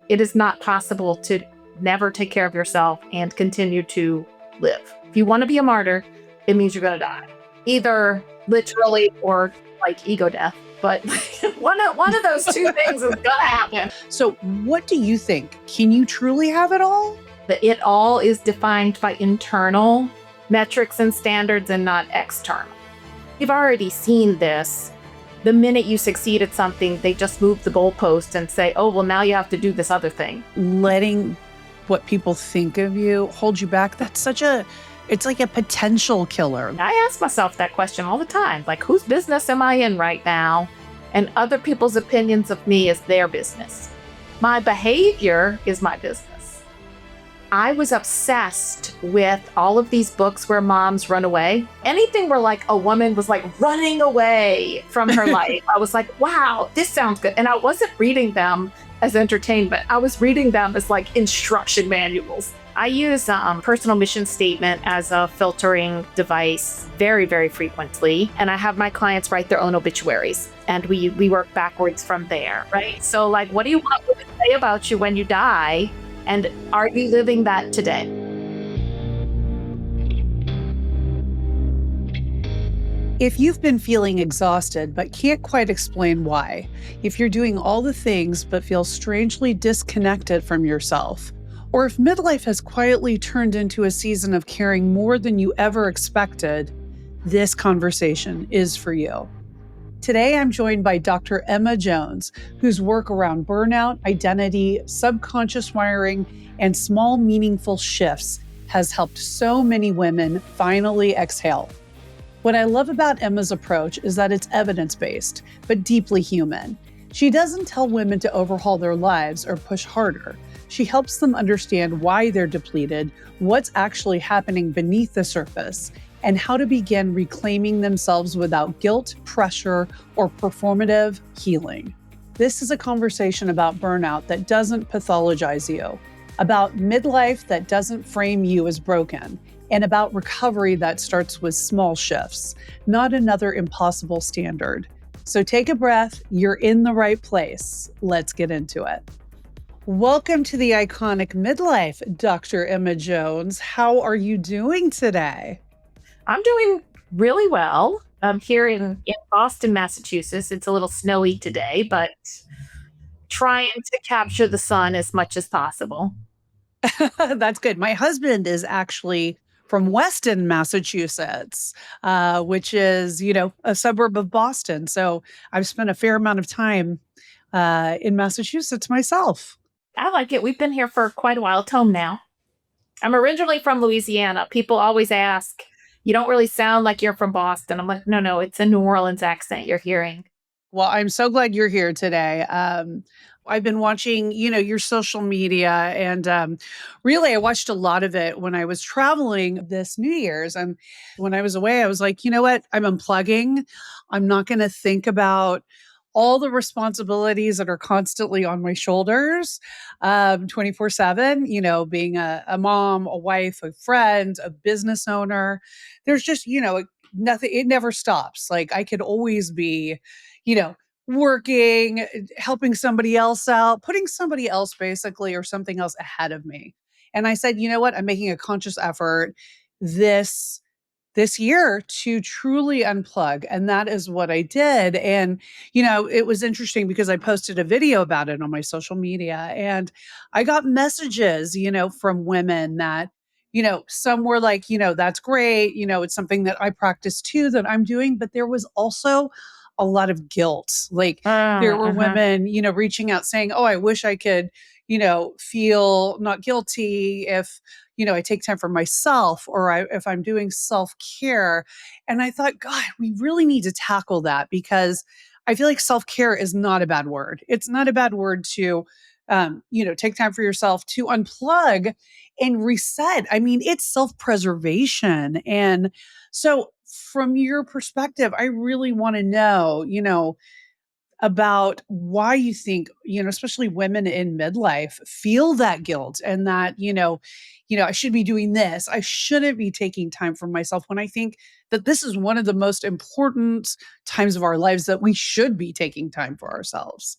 It is not possible to never take care of yourself and continue to live. If you want to be a martyr, it means you're going to die, either literally or like ego death. But one of those two things is going to happen. So what do you think? Can you truly have it all? But it all is defined by internal metrics and standards and not external. You've already seen this. The minute you succeed at something, they just move the goalpost and say, oh, well, now you have to do this other thing. Letting what people think of you hold you back, it's like a potential killer. I ask myself that question all the time. Like, whose business am I in right now? And other people's opinions of me is their business. My behavior is my business. I was obsessed with all of these books where moms run away. Anything where like a woman was like running away from her life. I was like, wow, this sounds good. And I wasn't reading them as entertainment. I was reading them as like instruction manuals. I use personal mission statement as a filtering device very, very frequently. And I have my clients write their own obituaries and we work backwards from there, right? So like, what do you want women to say about you when you die? And are you living that today? If you've been feeling exhausted but can't quite explain why, if you're doing all the things but feel strangely disconnected from yourself, or if midlife has quietly turned into a season of caring more than you ever expected, this conversation is for you. Today, I'm joined by Dr. Emma Jones, whose work around burnout, identity, subconscious wiring, and small, meaningful shifts has helped so many women finally exhale. What I love about Emma's approach is that it's evidence-based, but deeply human. She doesn't tell women to overhaul their lives or push harder. She helps them understand why they're depleted, what's actually happening beneath the surface, and how to begin reclaiming themselves without guilt, pressure, or performative healing. This is a conversation about burnout that doesn't pathologize you, about midlife that doesn't frame you as broken, and about recovery that starts with small shifts, not another impossible standard. So take a breath, you're in the right place. Let's get into it. Welcome to the Iconic Midlife, Dr. Emma Jones. How are you doing today? I'm doing really well. I'm here in Boston, Massachusetts. It's a little snowy today, but trying to capture the sun as much as possible. That's good. My husband is actually from Weston, Massachusetts, which is, a suburb of Boston. So I've spent a fair amount of time in Massachusetts myself. I like it. We've been here for quite a while. It's home now. I'm originally from Louisiana. People always ask, you don't really sound like you're from Boston. I'm like, no, it's a New Orleans accent you're hearing. Well, I'm so glad you're here today. I've been watching, your social media, and really, I watched a lot of it when I was traveling this New Year's. And when I was away, I was like, you know what? I'm unplugging. I'm not going to think about all the responsibilities that are constantly on my shoulders 24/7, being a mom, a wife, a friend, a business owner. There's just, nothing, it never stops. Like I could always be, working, helping somebody else out, putting somebody else basically or something else ahead of me. And I said, you know what? I'm making a conscious effort this year to truly unplug. And that is what I did. And, it was interesting because I posted a video about it on my social media and I got messages, from women that, some were like, that's great. It's something that I practice too, that I'm doing. But there was also a lot of guilt. Like there were women, reaching out saying, oh, I wish I could, feel not guilty if, I take time for myself or if I'm doing self-care. And I thought, God, we really need to tackle that because I feel like self-care is not a bad word. It's not a bad word to, take time for yourself, to unplug and reset. I mean, it's self-preservation. And so from your perspective, I really want to know, about why you think, especially women in midlife feel that guilt and that, I should be doing this. I shouldn't be taking time for myself when I think that this is one of the most important times of our lives that we should be taking time for ourselves.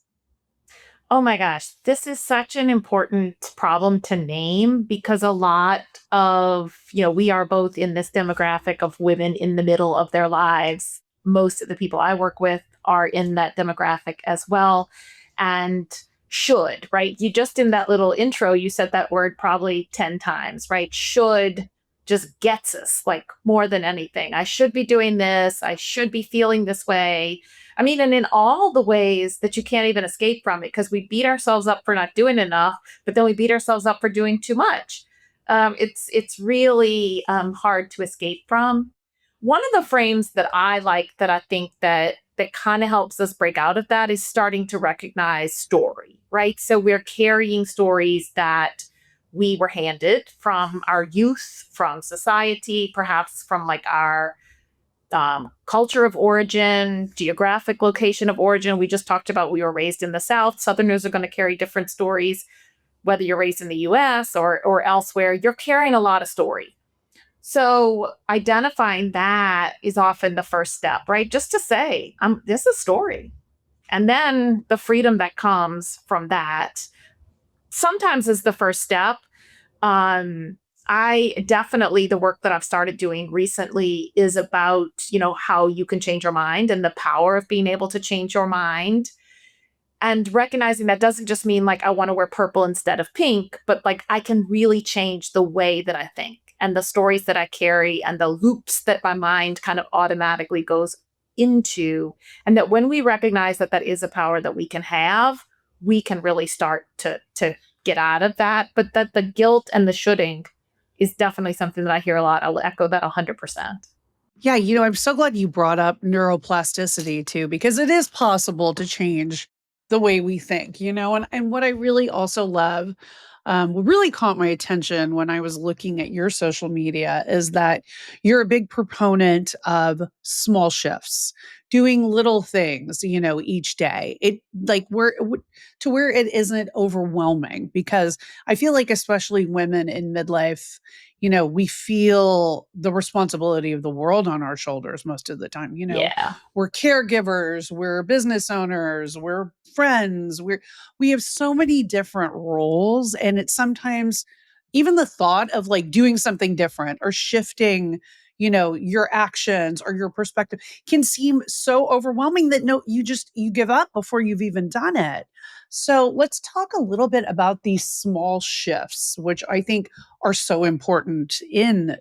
Oh my gosh, this is such an important problem to name because a lot of, we are both in this demographic of women in the middle of their lives. Most of the people I work with are in that demographic as well. And should, right? You just in that little intro, you said that word probably 10 times, right? Should just gets us like more than anything. I should be doing this. I should be feeling this way. I mean, and in all the ways that you can't even escape from it, because we beat ourselves up for not doing enough, but then we beat ourselves up for doing too much. It's really hard to escape from. One of the frames that I like, that I think that kind of helps us break out of that, is starting to recognize story, right? So we're carrying stories that we were handed from our youth, from society, perhaps from like our culture of origin, geographic location of origin. We just talked about we were raised in the South. Southerners are going to carry different stories, whether you're raised in the US or elsewhere. You're carrying a lot of story. So identifying that is often the first step, right? Just to say, this is a story. And then the freedom that comes from that sometimes is the first step. I definitely, the work that I've started doing recently is about, how you can change your mind and the power of being able to change your mind, and recognizing that doesn't just mean like I want to wear purple instead of pink, but like I can really change the way that I think and the stories that I carry and the loops that my mind kind of automatically goes into. And that when we recognize that that is a power that we can have, we can really start to get out of that. But that the guilt and the shoulding is definitely something that I hear a lot. I'll echo that 100%. Yeah, I'm so glad you brought up neuroplasticity too, because it is possible to change the way we think, and what I really also love, what really caught my attention when I was looking at your social media is that you're a big proponent of small shifts, doing little things, each day. It like to where it isn't overwhelming, because I feel like especially women in midlife, we feel the responsibility of the world on our shoulders most of the time. Yeah. We're caregivers, we're business owners, we're friends, we have so many different roles. And it's sometimes even the thought of like doing something different or shifting, your actions or your perspective can seem so overwhelming that you give up before you've even done it. So let's talk a little bit about these small shifts, which I think are so important in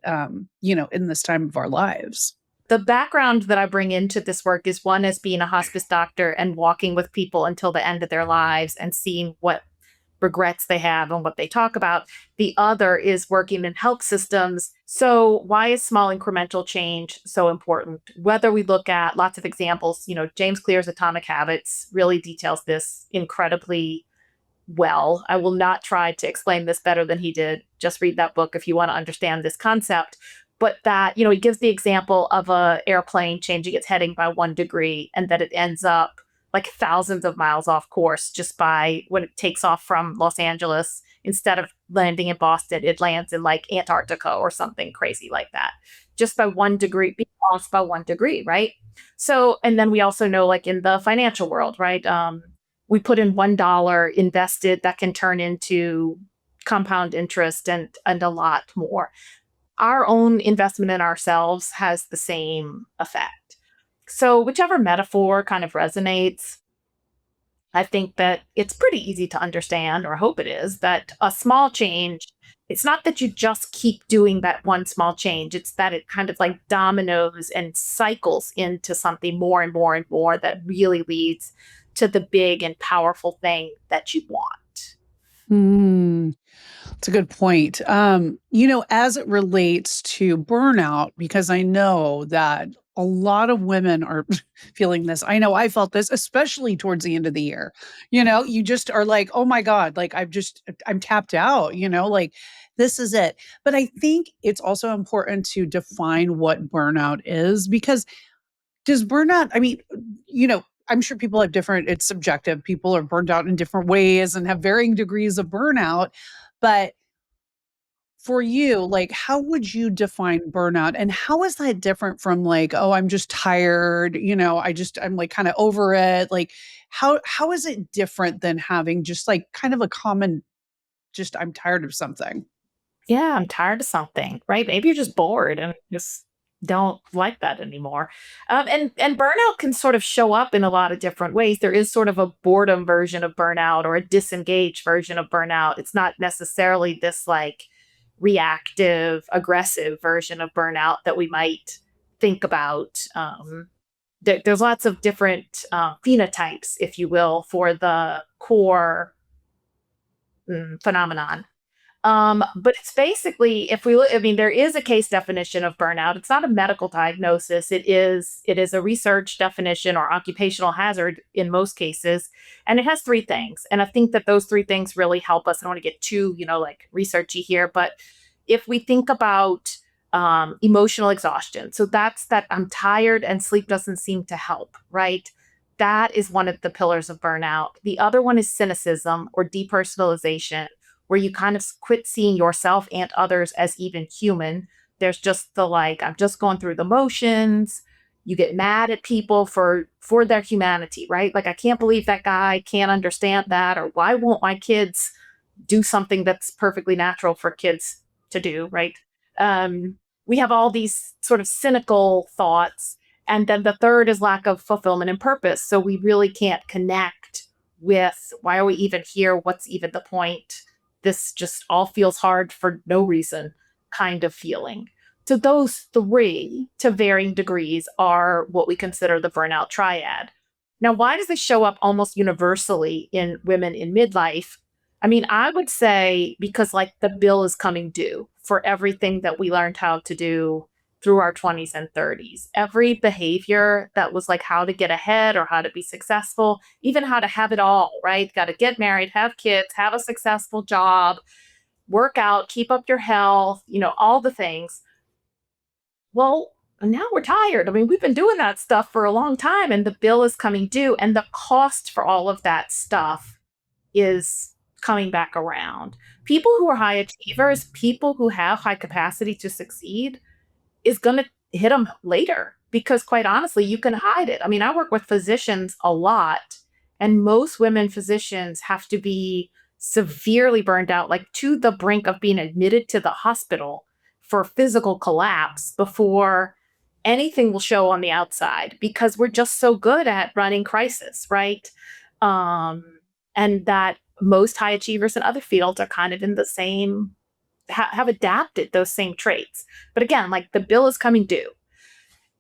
this time of our lives. The background that I bring into this work is one as being a hospice doctor and walking with people until the end of their lives and seeing what regrets they have and what they talk about. The other is working in health systems. So, why is small incremental change so important? Whether we look at lots of examples, James Clear's Atomic Habits really details this incredibly well. I will not try to explain this better than he did. Just read that book if you want to understand this concept. But that, he gives the example of a airplane changing its heading by 1 degree and that it ends up like thousands of miles off course just by when it takes off from Los Angeles. Instead of landing in Boston, it lands in like Antarctica or something crazy like that. Just by 1 degree, being off by 1 degree, right? So, and then we also know, like in the financial world, right? We put in $1 invested that can turn into compound interest and a lot more. Our own investment in ourselves has the same effect. So, whichever metaphor kind of resonates, I think that it's pretty easy to understand, or I hope it is, that a small change, it's not that you just keep doing that one small change. It's that it kind of like dominoes and cycles into something more and more and more that really leads to the big and powerful thing that you want. Mm. It's a good point. As it relates to burnout, because I know that a lot of women are feeling this. I know I felt this, especially towards the end of the year. You just are like, oh my God, like I'm tapped out, like this is it. But I think it's also important to define what burnout is, because does burnout, I mean, I'm sure people have different, it's subjective. People are burned out in different ways and have varying degrees of burnout. But for you, like, how would you define burnout? And how is that different from like, "Oh, I'm just tired, I'm, like, kinda over it." Like, how is it different than having just, like, kind of a common just, "I'm tired of something"? Yeah, I'm tired of something, right? Maybe you're just bored and just don't like that anymore. And burnout can sort of show up in a lot of different ways. There is sort of a boredom version of burnout or a disengaged version of burnout. It's not necessarily this like reactive, aggressive version of burnout that we might think about. There's lots of different phenotypes, if you will, for the core phenomenon. But it's basically, if we look, I mean, there is a case definition of burnout. It's not a medical diagnosis. It is a research definition or occupational hazard in most cases, and it has three things. And I think that those three things really help us. I don't want to get too, like researchy here, but if we think about emotional exhaustion, so that's that I'm tired and sleep doesn't seem to help, right? That is one of the pillars of burnout. The other one is cynicism or depersonalization, where you kind of quit seeing yourself and others as even human. There's just the like, I'm just going through the motions. You get mad at people for their humanity, right? Like, I can't believe that guy can't understand that, or why won't my kids do something that's perfectly natural for kids to do, right? Um, we have all these sort of cynical thoughts. And then the third is lack of fulfillment and purpose. So we really can't connect with why are we even here? What's even the point? This just all feels hard for no reason kind of feeling. So those three, to varying degrees, are what we consider the burnout triad. Now, why does this show up almost universally in women in midlife? I mean, I would say because like the bill is coming due for everything that we learned how to do through our 20s and 30s. Every behavior that was like how to get ahead or how to be successful, even how to have it all, right? Got to get married, have kids, have a successful job, work out, keep up your health, all the things. Well, now we're tired. I mean, we've been doing that stuff for a long time and the bill is coming due. And the cost for all of that stuff is coming back around. People who are high achievers, people who have high capacity to succeed, is going to hit them later because, quite honestly, you can hide it. I mean, I work with physicians a lot, and most women physicians have to be severely burned out, like to the brink of being admitted to the hospital for physical collapse before anything will show on the outside because we're just so good at running crisis, right? Um, and that most high achievers in other fields are kind of in the same have adapted those same traits. But again, like the bill is coming due,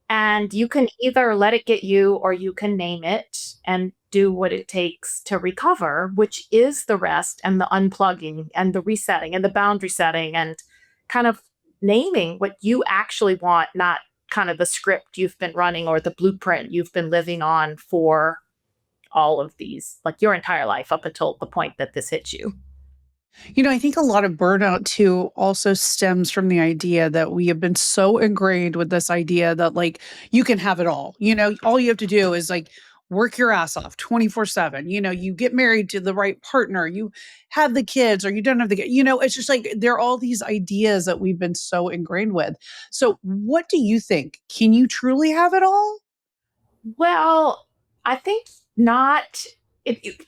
and you can either let it get you or you can name it and do what it takes to recover, which is the rest and the unplugging and the resetting and the boundary setting and kind of naming what you actually want, not kind of the script you've been running or the blueprint you've been living on for all of these, like your entire life up until the point that this hits you. I think a lot of burnout too also stems from the idea that we have been so ingrained with this idea that like you can have it all. All you have to do is like work your ass off 24/7. You get married to the right partner, you have the kids or you don't have the kid. It's just like there are all these ideas that we've been so ingrained with. So, what do you think? Can you truly have it all? Well, I think not.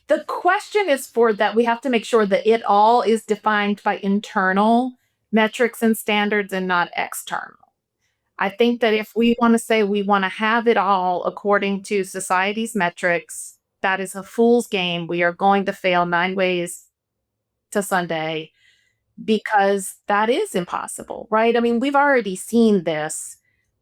The question is for that we have to make sure that it all is defined by internal metrics and standards and not external. I think that if we want to say we want to have it all according to society's metrics, that is a fool's game. We are going to fail nine ways to Sunday because that is impossible, right? I mean, we've already seen this.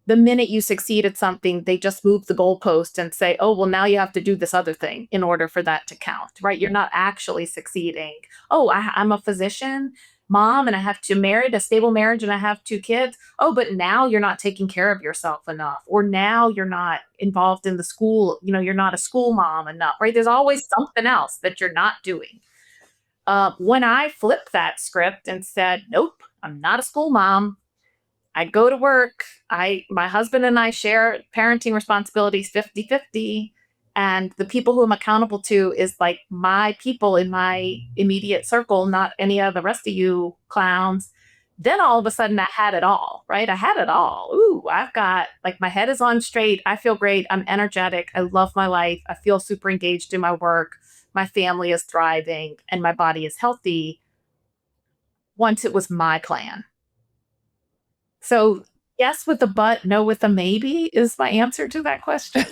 The minute you succeed at something, they just move the goalpost and say, oh, well, now you have to do this other thing in order for that to count, right? You're not actually succeeding. Oh, I'm a physician, mom, and I have to married a stable marriage and I have two kids. Oh, but now you're not taking care of yourself enough. Or now you're not involved in the school, you're not a school mom enough, right? There's always something else that you're not doing. When I flipped that script and said, nope, I'm not a school mom. I go to work. My husband and I share parenting responsibilities 50-50. And the people who I'm accountable to is like my people in my immediate circle, not any of the rest of you clowns. Then all of a sudden I had it all, right? I had it all. Ooh, I've got like my head is on straight. I feel great. I'm energetic. I love my life. I feel super engaged in my work. My family is thriving and my body is healthy once it was my plan. So, yes with a but, no with a maybe is my answer to that question.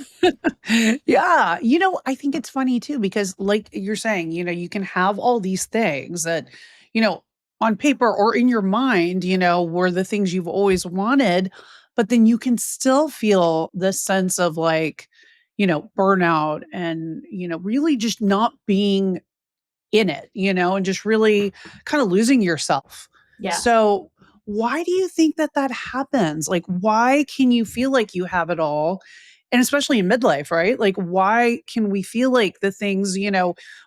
Yeah, I think it's funny too because like you're saying, you can have all these things that, you know, on paper or in your mind, were the things you've always wanted, but then you can still feel this sense of like, burnout and, really just not being in it, and just really kind of losing yourself. Yes. So, why do you think that that happens? Like, why can you feel like you have it all? And especially in midlife, right? Like, why can we feel like the things,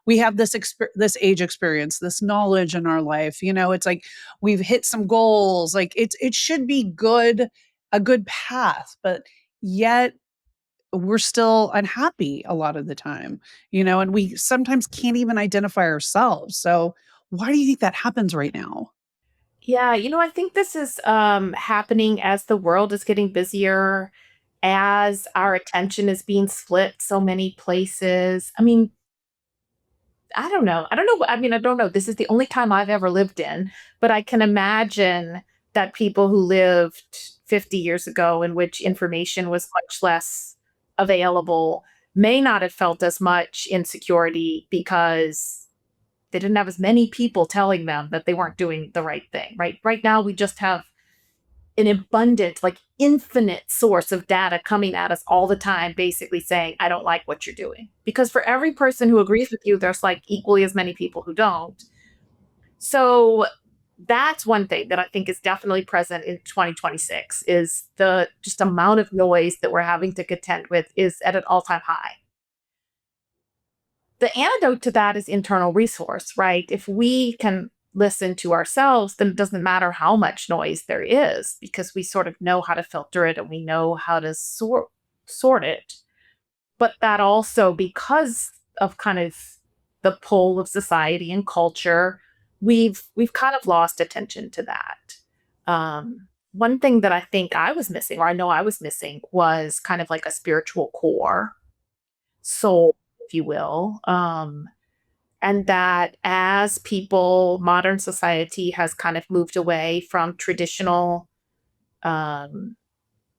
we have this age experience, this knowledge in our life, it's like we've hit some goals, like it should be good, a good path, but yet we're still unhappy a lot of the time, and we sometimes can't even identify ourselves. So, why do you think that happens right now? Yeah, I think this is happening as the world is getting busier, as our attention is being split so many places. I mean, I don't know. I don't know. I mean, I don't know. This is the only time I've ever lived in, but I can imagine that people who lived 50 years ago, in which information was much less available, may not have felt as much insecurity because they didn't have as many people telling them that they weren't doing the right thing, right? Right now, we just have an abundant, like infinite source of data coming at us all the time, basically saying, I don't like what you're doing. Because for every person who agrees with you, there's like equally as many people who don't. So that's one thing that I think is definitely present in 2026 is the just amount of noise that we're having to contend with is at an all-time high. The antidote to that is internal resource, right? If we can listen to ourselves, then it doesn't matter how much noise there is because we sort of know how to filter it and we know how to sort it. But that also, because of kind of the pull of society and culture, we've kind of lost attention to that. One thing that I think I was missing, or I know I was missing, was kind of like a spiritual core, soul, if you will. And that as people, modern society has kind of moved away from traditional um,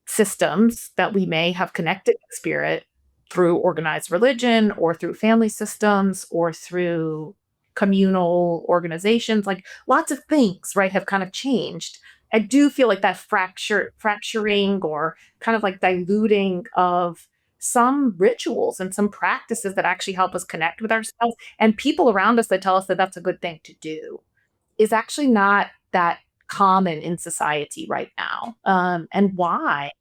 systems that we may have connected with spirit through organized religion or through family systems or through communal organizations, like lots of things, right, have kind of changed. I do feel like that fracturing or kind of like diluting of some rituals and some practices that actually help us connect with ourselves and people around us that tell us that that's a good thing to do is actually not that common in society right now. And why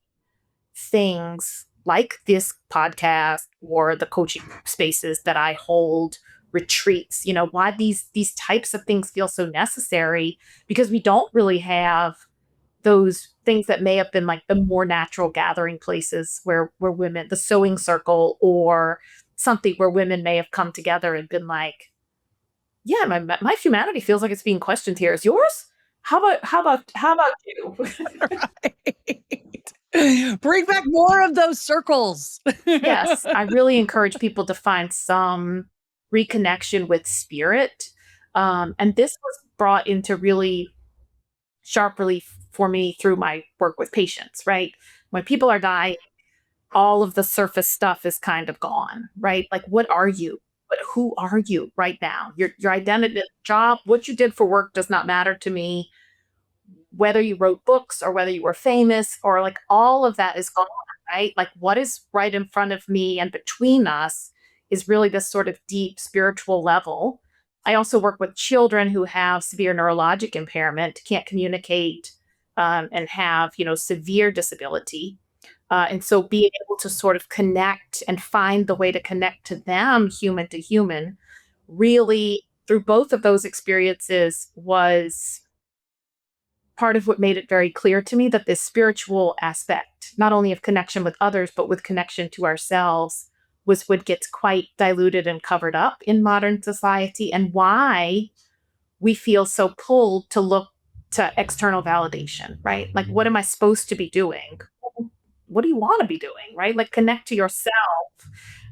things like this podcast or the coaching spaces that I hold, retreats, why these types of things feel so necessary because we don't really have those things that may have been like the more natural gathering places where women, the sewing circle or something where women may have come together and been like, yeah, my humanity feels like it's being questioned here. Is yours? How about you? Right. Bring back more of those circles. Yes, I really encourage people to find some reconnection with spirit. And this was brought into really sharp relief for me through my work with patients, right? When people are dying, all of the surface stuff is kind of gone, right? Like, what are you? But who are you right now? Your identity, job, what you did for work does not matter to me. Whether you wrote books or whether you were famous or like all of that is gone, right? Like what is right in front of me and between us is really this sort of deep spiritual level. I also work with children who have severe neurologic impairment, can't communicate, and have, severe disability. And so being able to sort of connect and find the way to connect to them human to human really through both of those experiences was part of what made it very clear to me that this spiritual aspect, not only of connection with others, but with connection to ourselves, was what gets quite diluted and covered up in modern society, and why we feel so pulled to look to external validation, right? Like, what am I supposed to be doing? What do you want to be doing, right? Like, connect to yourself.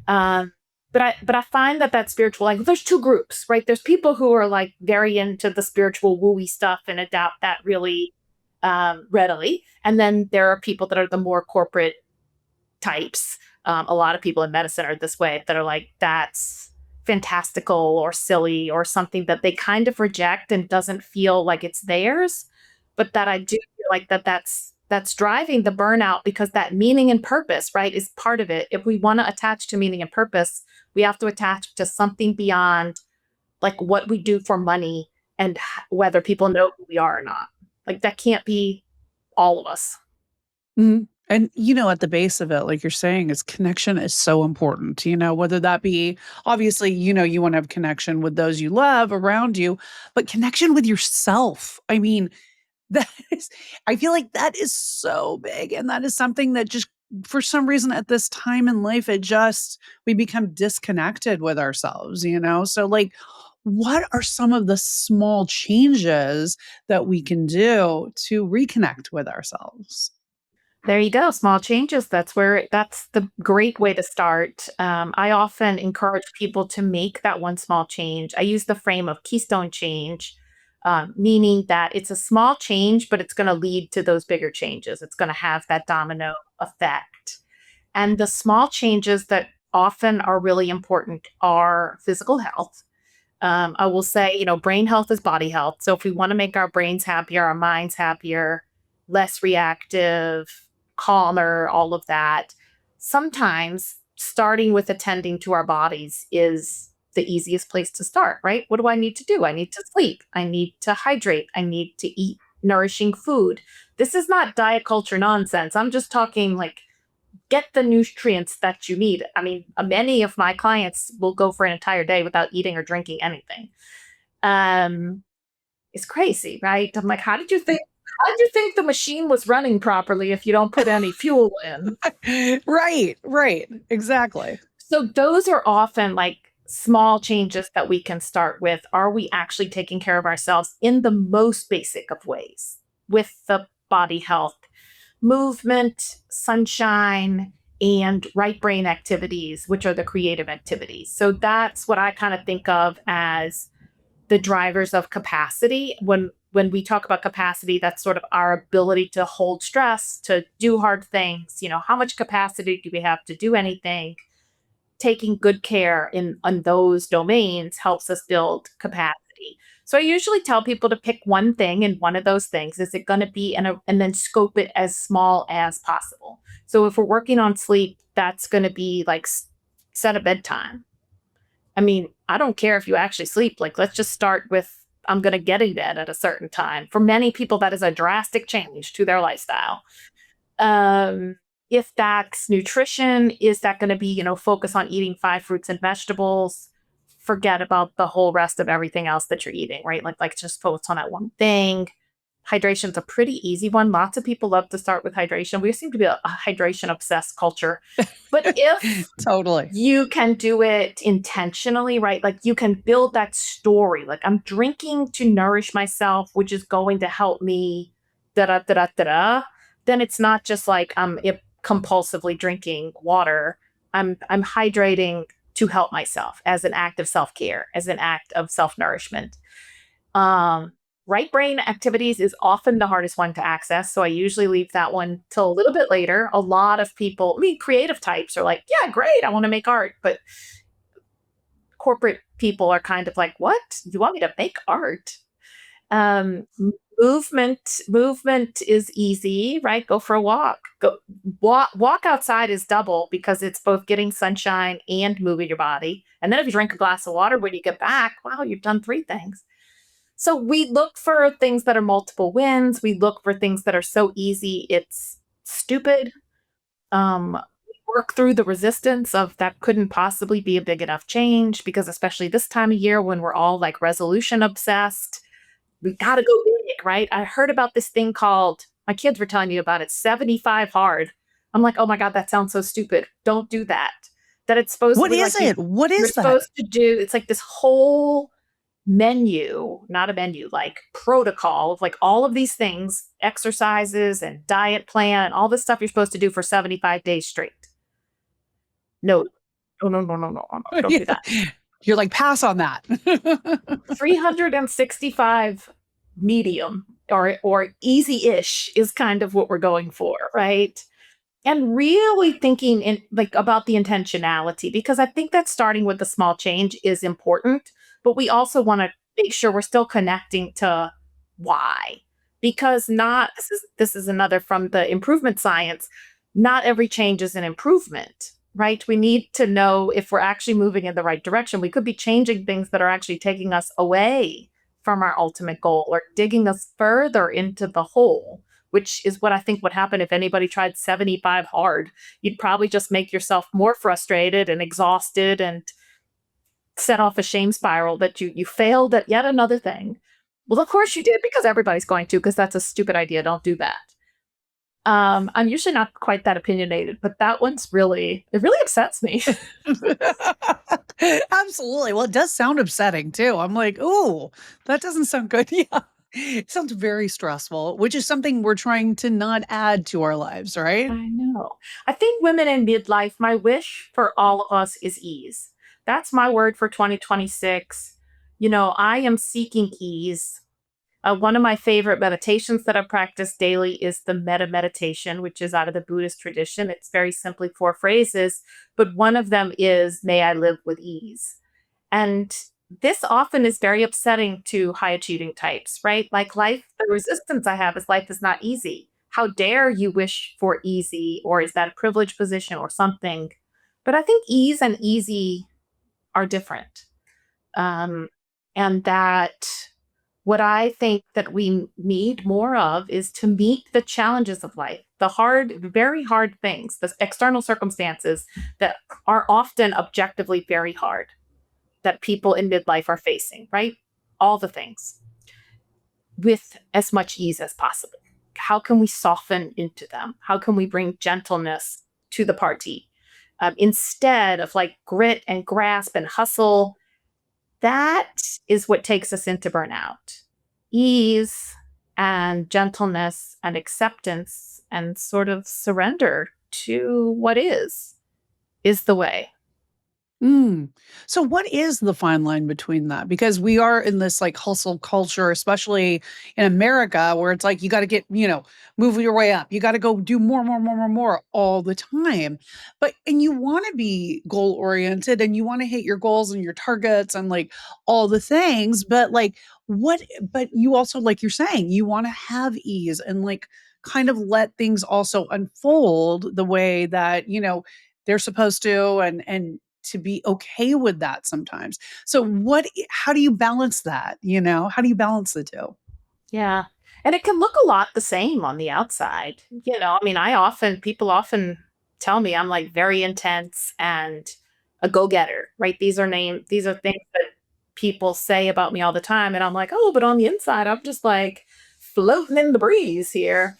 Um, but I find that spiritual, like, there's two groups, right? There's people who are like very into the spiritual wooey stuff and adopt that really readily, and then there are people that are the more corporate types. A lot of people in medicine are this way, that are like, that's fantastical or silly or something that they kind of reject and doesn't feel like it's theirs. But that I do feel like that's driving the burnout, because that meaning and purpose, right, is part of it. If we want to attach to meaning and purpose, we have to attach to something beyond like what we do for money and whether people know who we are or not. Like, that can't be all of us. Mhm. And, at the base of it, like you're saying, is connection is so important, whether that be obviously, you want to have connection with those you love around you, but connection with yourself. I mean, that is, I feel like that is so big. And that is something that just, for some reason at this time in life, we become disconnected with ourselves. So, like, what are some of the small changes that we can do to reconnect with ourselves? There you go, small changes. That's the great way to start. I often encourage people to make that one small change. I use the frame of keystone change, meaning that it's a small change, but it's going to lead to those bigger changes. It's going to have that domino effect. And the small changes that often are really important are physical health. I will say, brain health is body health. So if we want to make our brains happier, our minds happier, less reactive, calmer, all of that, sometimes starting with attending to our bodies is the easiest place to start, right? What do I need to do? I need to sleep. I need to hydrate. I need to eat nourishing food. This is not diet culture nonsense. I'm just talking like, get the nutrients that you need. I mean, many of my clients will go for an entire day without eating or drinking anything. Um, it's crazy, right? I'm like, how did you think the machine was running properly if you don't put any fuel in? Right, right. Exactly. So those are often like small changes that we can start with. Are we actually taking care of ourselves in the most basic of ways with the body health, movement, sunshine, and right brain activities, which are the creative activities? So that's what I kind of think of as the drivers of capacity. When we talk about capacity, that's sort of our ability to hold stress, to do hard things. How much capacity do we have to do anything? Taking good care in those domains helps us build capacity. So I usually tell people to pick one thing, and one of those things is it going to be, and then scope it as small as possible. So if we're working on sleep, that's going to be like, set a bedtime. I mean, I don't care if you actually sleep. Like, let's just start with, I'm going to get in bed at a certain time. For many people, that is a drastic change to their lifestyle. Um, if that's nutrition, is that going to be, focus on eating 5 fruits and vegetables? Forget about the whole rest of everything else that you're eating, right? Like just focus on that one thing. Hydration's a pretty easy one. Lots of people love to start with hydration. We seem to be a hydration obsessed culture. But if Totally. you can do it intentionally, right? Like, you can build that story. Like, I'm drinking to nourish myself, which is going to help me, da da da da da da. Then it's not just like I'm compulsively drinking water. I'm hydrating to help myself as an act of self care, as an act of self nourishment. Um, right brain activities is often the hardest one to access. So I usually leave that one till a little bit later. A lot of people, I mean, creative types are like, yeah, great, I want to make art. But corporate people are kind of like, what? You want me to make art? Um, movement is easy, right? Go for a walk. Go walk outside is double, because it's both getting sunshine and moving your body. And then if you drink a glass of water when you get back, wow, you've done three things. So we look for things that are multiple wins. We look for things that are so easy it's stupid. We work through the resistance of that couldn't possibly be a big enough change, because especially this time of year when we're all like resolution obsessed, we got to go big, right? I heard about this thing called, my kids were telling me about it, 75 hard. I'm like, oh my God, that sounds so stupid. Don't do that. That it's What supposedly is like it? What you're is that? supposed to do, it's like this whole menu, not a menu, like protocol of like all of these things, exercises and diet plan and all this stuff you're supposed to do for 75 days straight. No, no, no, no, no, no, no, don't Yeah. do that. You're like, pass on that. 365 medium or easy-ish is kind of what we're going for, right? And really thinking in like about the intentionality because I think that starting with the small change is important, but we also want to make sure we're still connecting to why. Because not this is another from the improvement science, not every change is an improvement, right? We need to know if we're actually moving in the right direction. We could be changing things that are actually taking us away from our ultimate goal or digging us further into the hole, which is what I think would happen if anybody tried 75 hard. You'd probably just make yourself more frustrated and exhausted and set off a shame spiral that you failed at yet another thing. Well, of course you did because everybody's going to, because that's a stupid idea. Don't do that. I'm usually not quite that opinionated, but that one's really it really upsets me. Absolutely. Well, it does sound upsetting too. I'm like, "Ooh, that doesn't sound good." Yeah. It sounds very stressful, which is something we're trying to not add to our lives, right? I know. I think women in midlife, my wish for all of us is ease. That's my word for 2026. I am seeking ease. One of my favorite meditations that I practice daily is the metta meditation, which is out of the Buddhist tradition. It's very simply four phrases, but one of them is, May I live with ease. And this often is very upsetting to high achieving types, right? Like life, the resistance I have is life is not easy. How dare you wish for easy, or is that a privileged position or something? But I think ease and easy are different. Um, and that what I think that we need more of is to meet the challenges of life, the hard, very hard things, the external circumstances that are often objectively very hard that people in midlife are facing, right? All the things with as much ease as possible. How can we soften into them? How can we bring gentleness to the party instead of like grit and grasp and hustle? That is what takes us into burnout. Ease and gentleness and acceptance and sort of surrender to what is the way. Mm. So what is the fine line between that? Because we are in this like hustle culture, especially in America, where it's like you got to get, move your way up. You got to go do more, more, more, more, more all the time. And you want to be goal oriented and you want to hit your goals and your targets and like all the things. But you also, like you're saying, you want to have ease and like kind of let things also unfold the way that, they're supposed to and to be okay with that sometimes. So how do you balance that, How do you balance the 2? Yeah. And it can look a lot the same on the outside. I mean, people often tell me I'm like very intense and a go-getter, right? These are things that people say about me all the time. And I'm like, oh, but on the inside, I'm just like floating in the breeze here.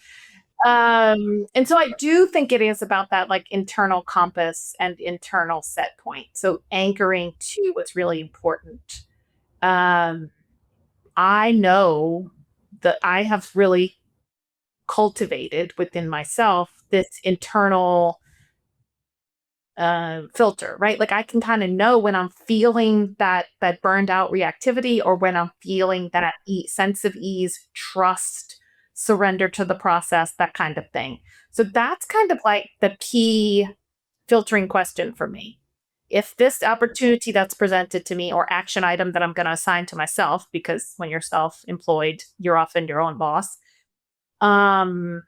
And so I do think it is about that like internal compass and internal set point. So anchoring to what's really important. Um, I know that I have really cultivated within myself this internal filter, right? Like I can kind of know when I'm feeling that burned out reactivity or when I'm feeling that sense of ease, trust, surrender to the process, that kind of thing. So that's kind of like the key filtering question for me. If this opportunity that's presented to me or action item that I'm going to assign to myself, because when you're self-employed, you're often your own boss. Um,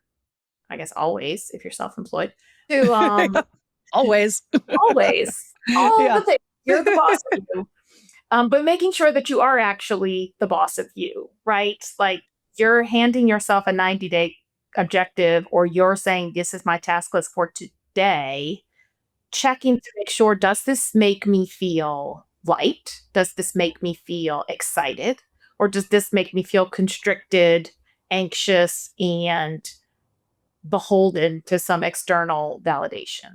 I guess always if you're self-employed. To Always. always all Yeah. the things you're the boss of you. But making sure that you are actually the boss of you, right? Like you're handing yourself a 90-day objective, or you're saying this is my task list for today, checking to make sure, does this make me feel light? Does this make me feel excited? Or does this make me feel constricted, anxious, and beholden to some external validation?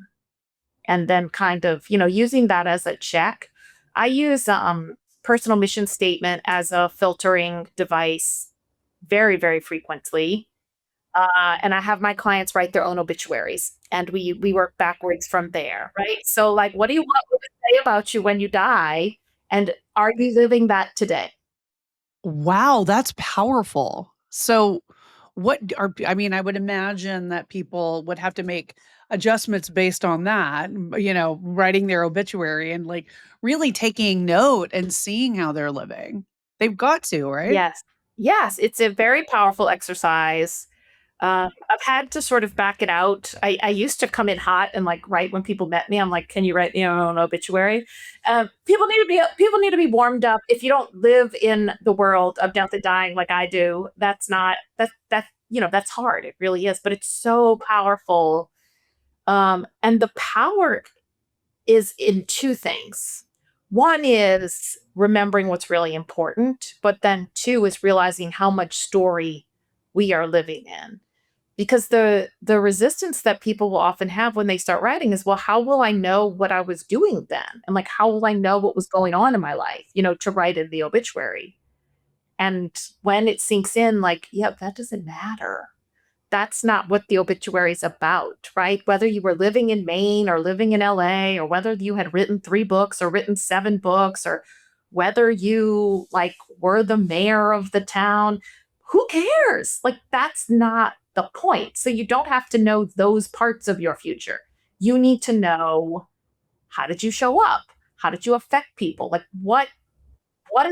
And then kind of, using that as a check. I use personal mission statement as a filtering device very, very frequently. And I have my clients write their own obituaries, and we work backwards from there, right? So, like, what do you want me to say about you when you die, and are you living that today? Wow, that's powerful. So, I mean, I would imagine that people would have to make adjustments based on that, writing their obituary and like really taking note and seeing how they're living. They've got to, right? Yes. Yes, it's a very powerful exercise. I've had to sort of back it out. I used to come in hot and like right when people met me, I'm like, "Can you write me your own obituary?" People need to be warmed up. If you don't live in the world of death and dying like I do, that's not that's hard. It really is, but it's so powerful. And the power is in two things. One is remembering what's really important, but then two is realizing how much story we are living in. Because the resistance that people will often have when they start writing is, well, how will I know what I was doing then? And like, how will I know what was going on in my life, to write in the obituary? And when it sinks in, like, yeah, that doesn't matter. That's not what the obituary is about, right? Whether you were living in Maine or living in LA, or whether you had written 3 books or written 7 books, or whether you like were the mayor of the town, who cares? Like, that's not the point. So you don't have to know those parts of your future. You need to know, how did you show up? How did you affect people? Like, what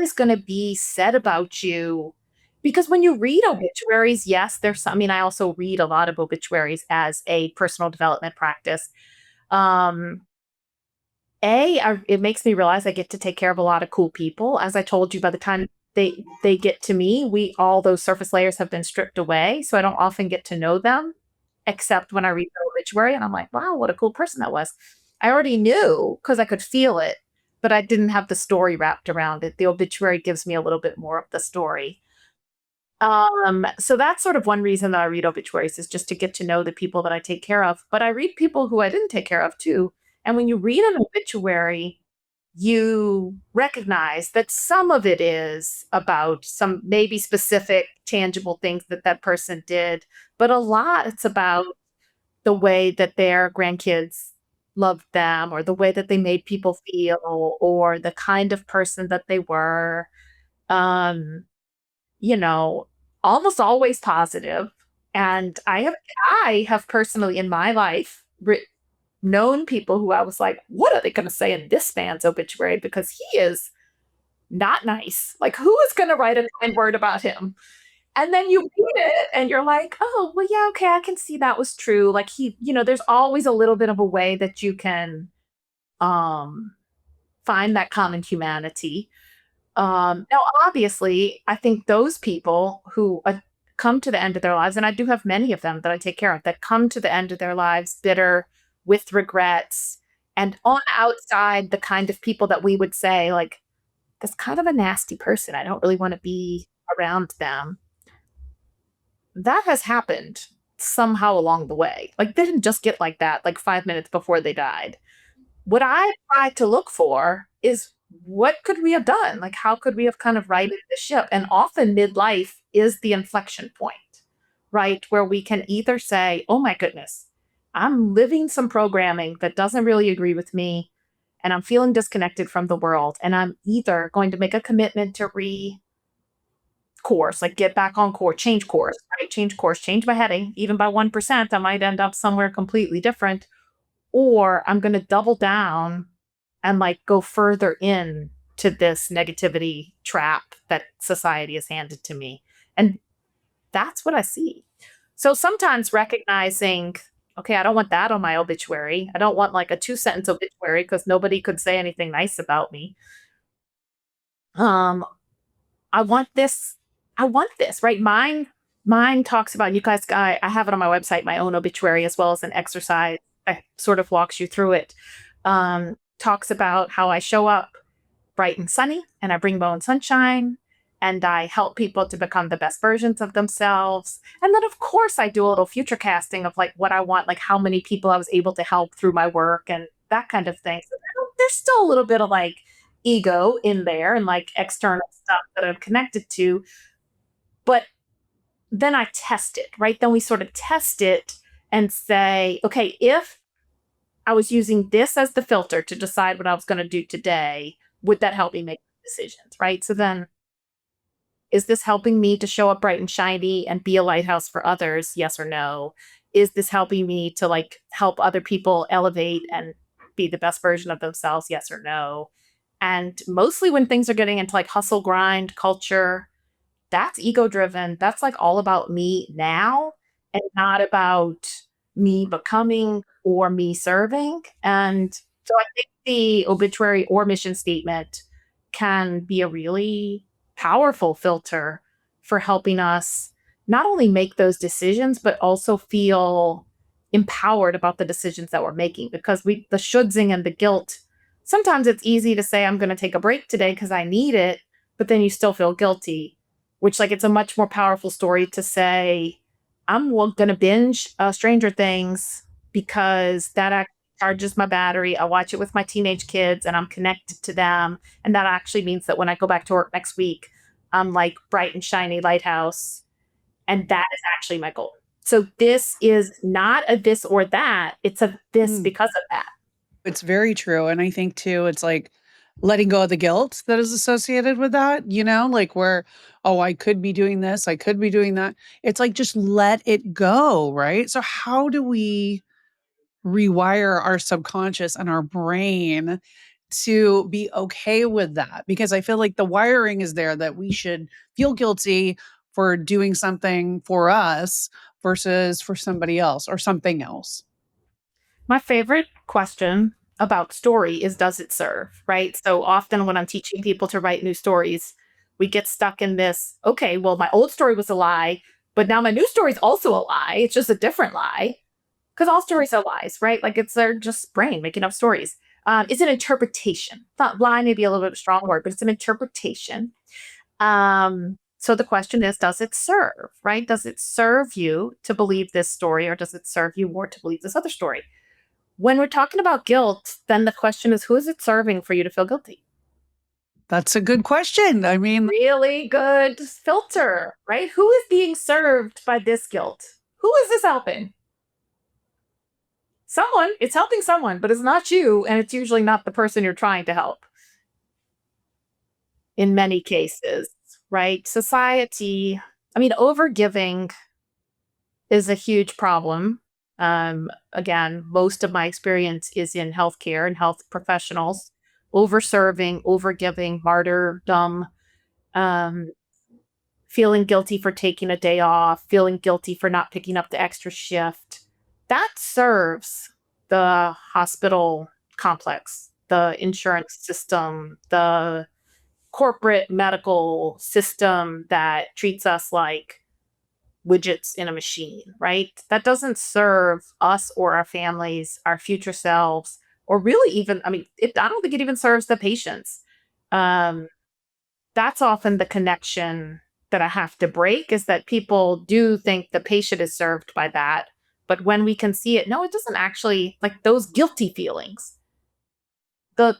is going to be said about you? Because when you read obituaries, yes, there's some, I mean, I also read a lot of obituaries as a personal development practice. Um, it makes me realize I get to take care of a lot of cool people. As I told you, by the time they get to me, we all those surface layers have been stripped away, so I don't often get to know them, except when I read the obituary, and I'm like, wow, what a cool person that was. I already knew because I could feel it, but I didn't have the story wrapped around it. The obituary gives me a little bit more of the story. So that's sort of one reason that I read obituaries, is just to get to know the people that I take care of. But I read people who I didn't take care of too. And when you read an obituary, you recognize that some of it is about some maybe specific tangible things that that person did, but a lot it's about the way that their grandkids loved them, or the way that they made people feel, or the kind of person that they were. Um, you know, almost always positive. And I have personally in my life known people who I was like, what are they going to say in this man's obituary? Because he is not nice. Like, who is going to write a kind word about him? And then you read it and you're like, oh, well, yeah, okay, I can see that was true. Like, there's always a little bit of a way that you can um, find that common humanity. Now, obviously, I think those people who come to the end of their lives, and I do have many of them that I take care of, that come to the end of their lives bitter, with regrets, and on outside, the kind of people that we would say, like, that's kind of a nasty person. I don't really want to be around them. That has happened somehow along the way. Like, they didn't just get like that, like 5 minutes before they died. What I try to look for is, what could we have done? Like, how could we have kind of righted the ship? And often midlife is the inflection point, right? Where we can either say, oh my goodness, I'm living some programming that doesn't really agree with me, and I'm feeling disconnected from the world. And I'm either going to make a commitment to course, like get back on course, change course, right? Change course, change my heading, even by 1%, I might end up somewhere completely different. Or I'm going to double down and like go further in to this negativity trap that society has handed to me. And that's what I see. So sometimes recognizing, okay, I don't want that on my obituary. I don't want like a 2 sentence obituary because nobody could say anything nice about me. Um, I want this. I want this, right? Mine talks about, you guys, I have it on my website, my own obituary, as well as an exercise that sort of walks you through it. Talks about how I show up bright and sunny, and I bring my own sunshine, and I help people to become the best versions of themselves. And then, of course, I do a little future casting of like what I want, like how many people I was able to help through my work and that kind of thing. So there's still a little bit of like ego in there and like external stuff that I'm connected to. But then I test it, right? Then we sort of test it and say, okay, if I was using this as the filter to decide what I was going to do today, would that help me make decisions, right? So then, is this helping me to show up bright and shiny and be a lighthouse for others? Yes or no? Is this helping me to like help other people elevate and be the best version of themselves? Yes or no? And mostly when things are getting into like hustle grind culture, that's ego driven. That's like all about me now and not about me becoming or me serving. And so I think the obituary or mission statement can be a really powerful filter for helping us not only make those decisions, but also feel empowered about the decisions that we're making because the shouldsing and the guilt. Sometimes it's easy to say, I'm going to take a break today because I need it, but then you still feel guilty, which like it's a much more powerful story to say, I'm going to binge Stranger Things because that actually charges my battery. I watch it with my teenage kids and I'm connected to them. And that actually means that when I go back to work next week, I'm like bright and shiny lighthouse. And that is actually my goal. So this is not a this or that. It's a this Mm. because of that. It's very true. And I think too, it's like letting go of the guilt that is associated with that, like where, oh, I could be doing this, I could be doing that. It's like just let it go, right? So, how do we rewire our subconscious and our brain to be okay with that? Because I feel like the wiring is there that we should feel guilty for doing something for us versus for somebody else or something else. My favorite question about story is does it serve, right? So often when I'm teaching people to write new stories, we get stuck in this, okay, well, my old story was a lie, but now my new story is also a lie. It's just a different lie because all stories are lies, right? Like it's their just brain making up stories. It's an interpretation. Not lie, maybe a little bit strong word, but it's an interpretation. So the question is, does it serve, right? Does it serve you to believe this story or does it serve you more to believe this other story? When we're talking about guilt, then the question is, who is it serving for you to feel guilty? That's a good question. I mean, Really good filter, right? Who is being served by this guilt? Who is this helping? Someone. It's helping someone, but it's not you. And it's usually not the person you're trying to help in many cases, right? Society, I mean, overgiving is a huge problem. Again, most of my experience is in healthcare and health professionals. Overserving, overgiving, martyrdom, um, feeling guilty for taking a day off, feeling guilty for not picking up the extra shift. That serves the hospital complex, the insurance system, the corporate medical system that treats us like widgets in a machine, right? That doesn't serve us or our families, our future selves, or really even, I mean, I don't think it even serves the patients. Um, that's often the connection that I have to break is that people do think the patient is served by that. But when we can see it, no, it doesn't actually, like those guilty feelings. The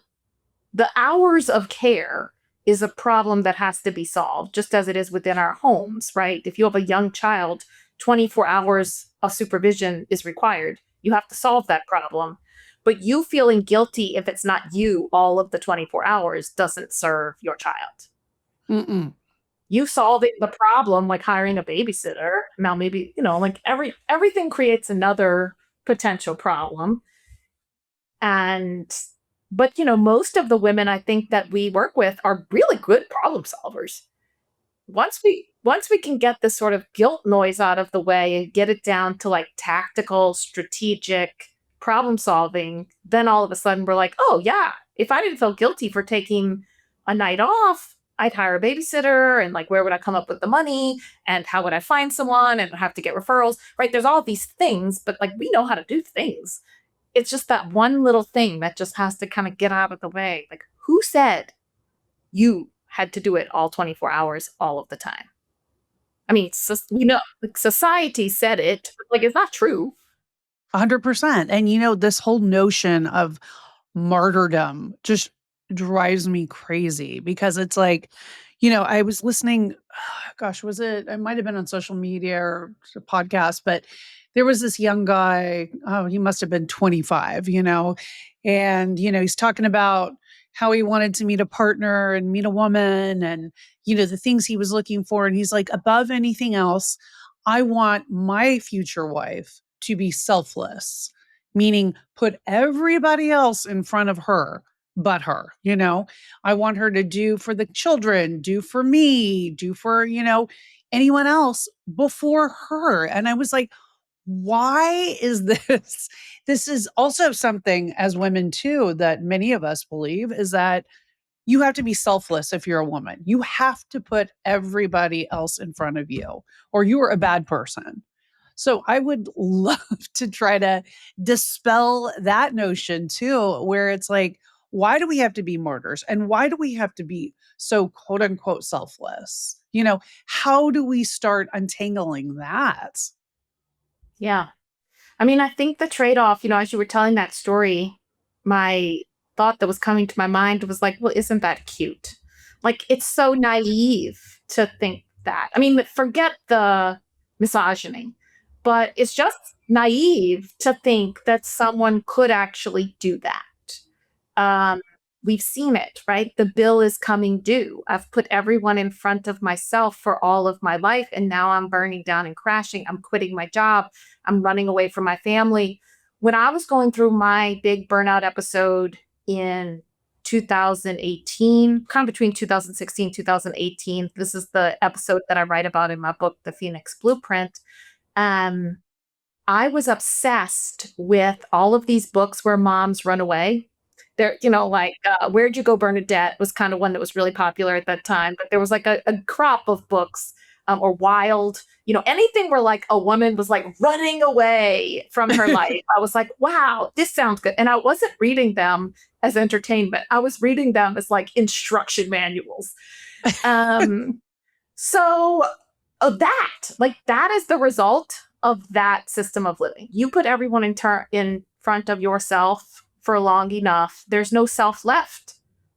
the hours of care is a problem that has to be solved, just as it is within our homes, right? If you have a young child, 24 hours of supervision is required. You have to solve that problem. But you feeling guilty if it's not you all of the 24 hours doesn't serve your child. mm-mm. You solving the problem, like hiring a babysitter. Now, maybe, like everything creates another potential problem. And but most of the women I think that we work with are really good problem solvers. Once we can get this sort of guilt noise out of the way and get it down to like tactical, strategic problem solving, then all of a sudden we're like, oh yeah, if I didn't feel guilty for taking a night off, I'd hire a babysitter and like where would I come up with the money and how would I find someone and have to get referrals, right? There's all these things, but like we know how to do things. It's just that one little thing that just has to kind of get out of the way. Like, who said you had to do it all 24 hours all of the time? I mean, like society said it, but like it's not true. 100%. And this whole notion of martyrdom just drives me crazy because it's like, I was listening, gosh, was it might have been on social media or a podcast, but there was this young guy, oh, he must have been 25, and he's talking about how he wanted to meet a partner and meet a woman and the things he was looking for, and he's like, above anything else, I want my future wife to be selfless, meaning put everybody else in front of her but her. I want her to do for the children, do for me, do for, anyone else before her. And I was like, why is this? This is also something as women too that many of us believe is that you have to be selfless if you're a woman. You have to put everybody else in front of you or you are a bad person. So I would love to try to dispel that notion too, where it's like, why do we have to be martyrs? And why do we have to be so quote unquote selfless? How do we start untangling that? Yeah. I mean, I think the trade off, as you were telling that story, my thought that was coming to my mind was like, well, isn't that cute? Like, it's so naive to think that. I mean, forget the misogyny, but it's just naive to think that someone could actually do that. Um, we've seen it, right? The bill is coming due. I've put everyone in front of myself for all of my life, and now I'm burning down and crashing. I'm quitting my job. I'm running away from my family. When I was going through my big burnout episode in 2018, kind of between 2016 2018, this is the episode that I write about in my book, The Phoenix Blueprint. Um, I was obsessed with all of these books where moms run away. There, like Where'd You Go, Bernadette was kind of one that was really popular at that time. But there was like a crop of books, or Wild, anything where like a woman was like running away from her life. I was like, wow, this sounds good. And I wasn't reading them as entertainment. I was reading them as like instruction manuals. Um, so that is the result of that system of living. You put everyone in front of yourself for long enough, there's no self left.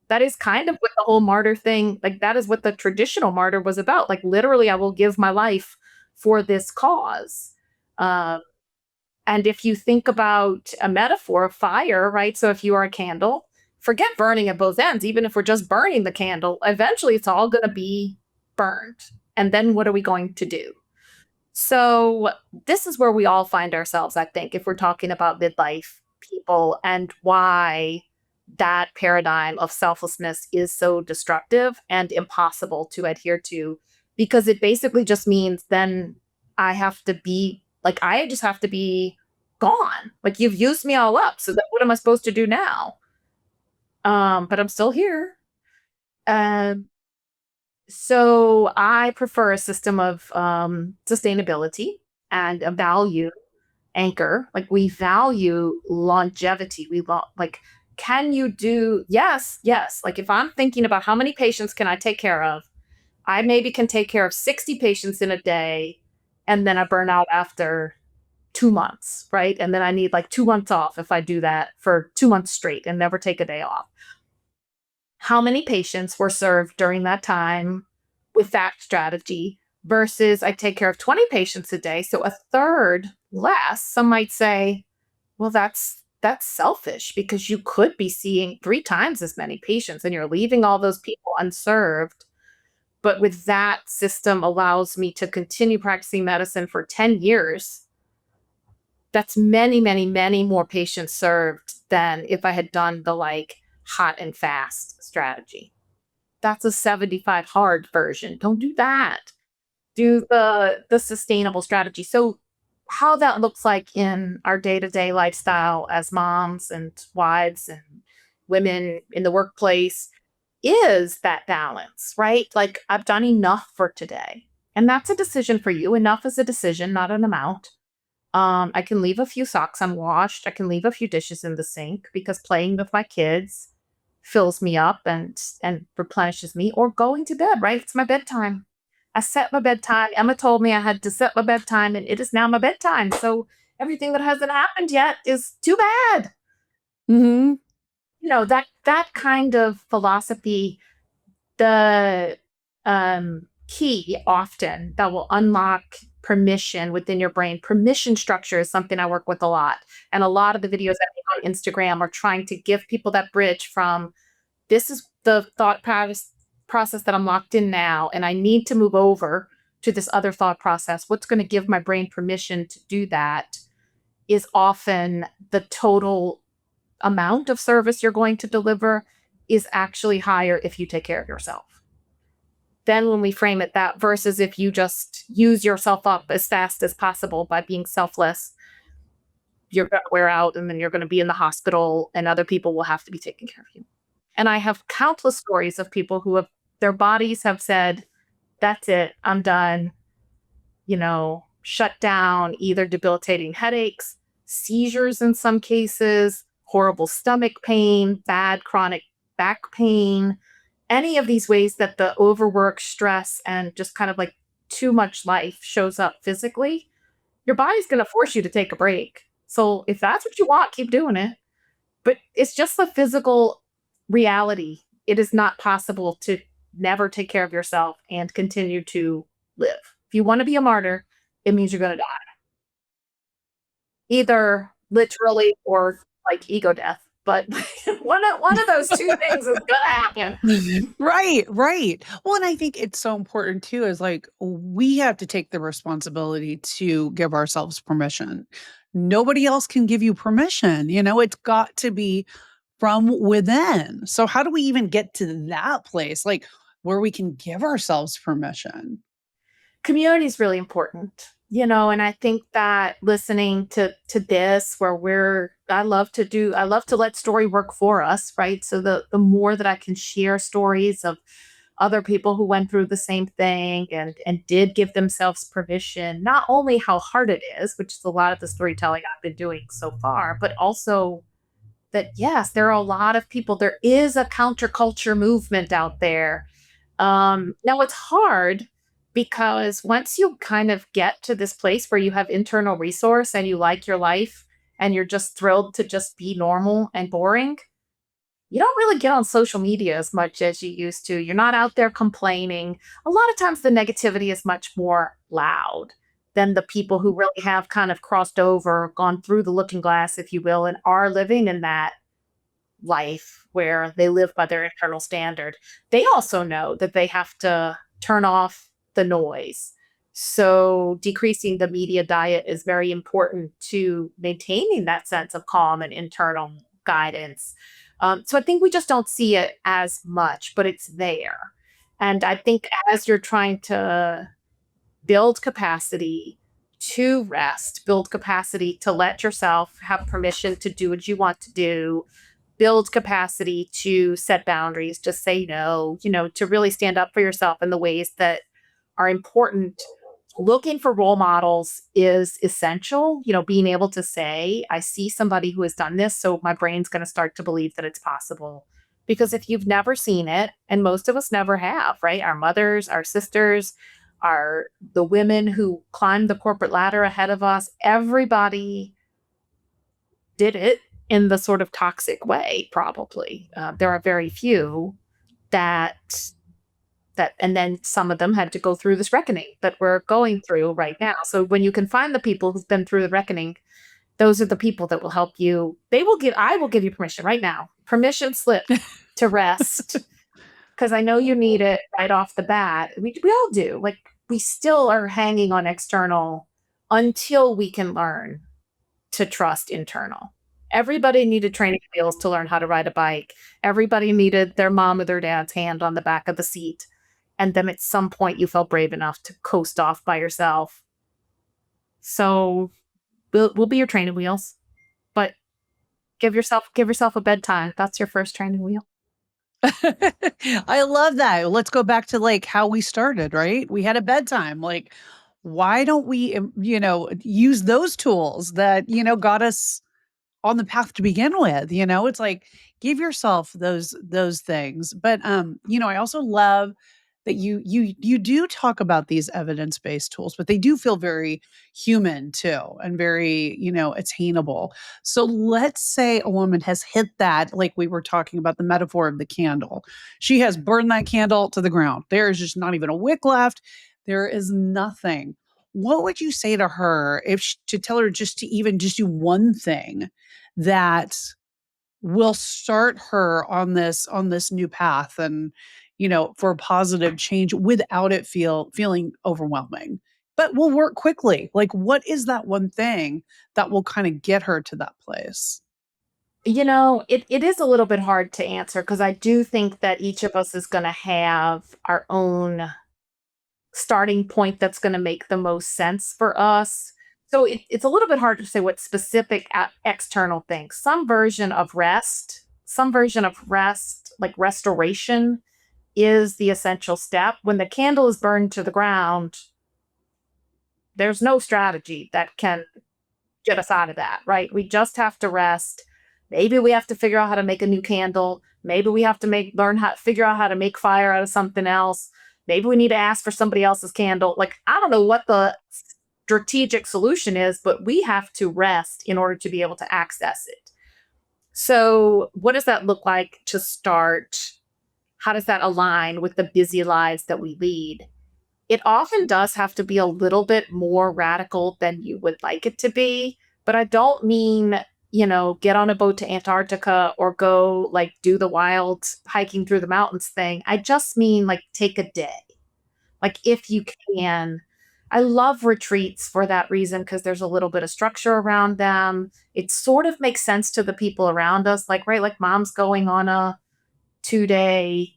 That is kind of what the whole martyr thing, like that is what the traditional martyr was about. Like literally, I will give my life for this cause. Um, and if you think about a metaphor of fire, right? So if you are a candle, forget burning at both ends. Even if we're just burning the candle, eventually it's all going to be burned. And then what are we going to do? So this is where we all find ourselves, I think, if we're talking about midlife people and why that paradigm of selflessness is so destructive and impossible to adhere to, because it basically just means then I just have to be gone. Like you've used me all up. So what am I supposed to do now? But I'm still here. Um, so I prefer a system of sustainability and a value anchor. Like we value longevity. Like, can you do, yes, yes. Like if I'm thinking about how many patients can I take care of, I maybe can take care of 60 patients in a day, and then I burn out after 2 months, right? And then I need like 2 months off if I do that for 2 months straight and never take a day off. How many patients were served during that time with that strategy versus I take care of 20 patients a day, so a third less. Some might say, well, that's selfish because you could be seeing 3 times as many patients and you're leaving all those people unserved. But with that system allows me to continue practicing medicine for 10 years. That's many, many, many more patients served than if I had done the like hot and fast strategy. That's a 75 hard version. Don't do that. Do the sustainable strategy. So how that looks like in our day-to-day lifestyle as moms and wives and women in the workplace is that balance, right? Like I've done enough for today. And that's a decision for you. Enough is a decision, not an amount. I can leave a few socks unwashed. I can leave a few dishes in the sink because playing with my kids fills me up and replenishes me, or going to bed, right? It's my bedtime. I set my bedtime. Emma told me I had to set my bedtime, and it is now my bedtime. So everything that hasn't happened yet is too bad. Hmm. That kind of philosophy, the key often that will unlock permission within your brain. Permission structure is something I work with a lot. And a lot of the videos I make on Instagram are trying to give people that bridge from this is the process that I'm locked in now, and I need to move over to this other thought process. What's going to give my brain permission to do that is often the total amount of service you're going to deliver is actually higher if you take care of yourself. Then when we frame it that versus if you just use yourself up as fast as possible by being selfless, you're going to wear out and then you're going to be in the hospital and other people will have to be taking care of you. And I have countless stories of people who have their bodies have said, that's it, I'm done, shut down, either debilitating headaches, seizures in some cases, horrible stomach pain, bad chronic back pain, any of these ways that the overwork, stress, and just kind of like too much life shows up physically, your body's going to force you to take a break. So if that's what you want, keep doing it. But it's just the physical reality. It is not possible to never take care of yourself and continue to live. If you want to be a martyr, it means you're going to die, either literally or like ego death. But one of those two things is going to happen. Right, right. Well, and I think it's so important too, is like we have to take the responsibility to give ourselves permission. Nobody else can give you permission. It's got to be from within. So, how do we even get to that place, like where we can give ourselves permission? Community is really important, and I think that listening to this where I love to let story work for us, right? So the more that I can share stories of other people who went through the same thing and did give themselves permission, not only how hard it is, which is a lot of the storytelling I've been doing so far, but also that yes, there are a lot of people. There is a counterculture movement out there. Now it's hard because once you kind of get to this place where you have internal resource and you like your life and you're just thrilled to just be normal and boring, you don't really get on social media as much as you used to. You're not out there complaining. A lot of times the negativity is much more loud than the people who really have kind of crossed over, gone through the looking glass, if you will, and are living in that life where they live by their internal standard. They also know that they have to turn off the noise. So, decreasing the media diet is very important to maintaining that sense of calm and internal guidance. So, I think we just don't see it as much, but it's there. And I think as you're trying to build capacity to rest, build capacity to let yourself have permission to do what you want to do, build capacity to set boundaries, just say no, to really stand up for yourself in the ways that are important. Looking for role models is essential, being able to say, I see somebody who has done this, so my brain's going to start to believe that it's possible. Because if you've never seen it, and most of us never have, right? Our mothers, our sisters, the women who climbed the corporate ladder ahead of us, everybody did it in the sort of toxic way, probably. There are very few that and then some of them had to go through this reckoning that we're going through right now. So when you can find the people who've been through the reckoning, those are the people that will help you. I will give you permission right now, permission slip to rest, because I know you need it right off the bat. We all do. Like, we still are hanging on external until we can learn to trust internal. Everybody needed training wheels to learn how to ride a bike. Everybody needed their mom or their dad's hand on the back of the seat. And then at some point you felt brave enough to coast off by yourself. So we'll be your training wheels, but give yourself a bedtime. That's your first training wheel. I love that. Let's go back to like how we started, right? We had a bedtime. Like, why don't we, use those tools that, got us on the path to begin with? It's like give yourself those things. But I also love that you do talk about these evidence-based tools, but they do feel very human too and very, attainable. So let's say a woman has hit that, like we were talking about the metaphor of the candle. She has burned that candle to the ground. There is just not even a wick left. There is nothing. What would you say to her if to tell her just to even just do one thing that will start her on this new path and, for a positive change without it feeling overwhelming, but will work quickly? Like, what is that one thing that will kind of get her to that place? It is a little bit hard to answer because I do think that each of us is going to have our own starting point that's going to make the most sense for us. So it's a little bit hard to say what specific external things. Some version of rest, like restoration, is the essential step. When the candle is burned to the ground, there's no strategy that can get us out of that, right? We just have to rest. Maybe we have to figure out how to make a new candle. Maybe we have to learn how figure out how to make fire out of something else. Maybe we need to ask for somebody else's candle. Like, I don't know what the strategic solution is, but we have to rest in order to be able to access it. So, what does that look like to start? How does that align with the busy lives that we lead? It often does have to be a little bit more radical than you would like it to be, but I don't mean, get on a boat to Antarctica or go like do the wild hiking through the mountains thing. I just mean like take a day. Like if you can. I love retreats for that reason because there's a little bit of structure around them. It sort of makes sense to the people around us. Like, right, like mom's going on a 2-day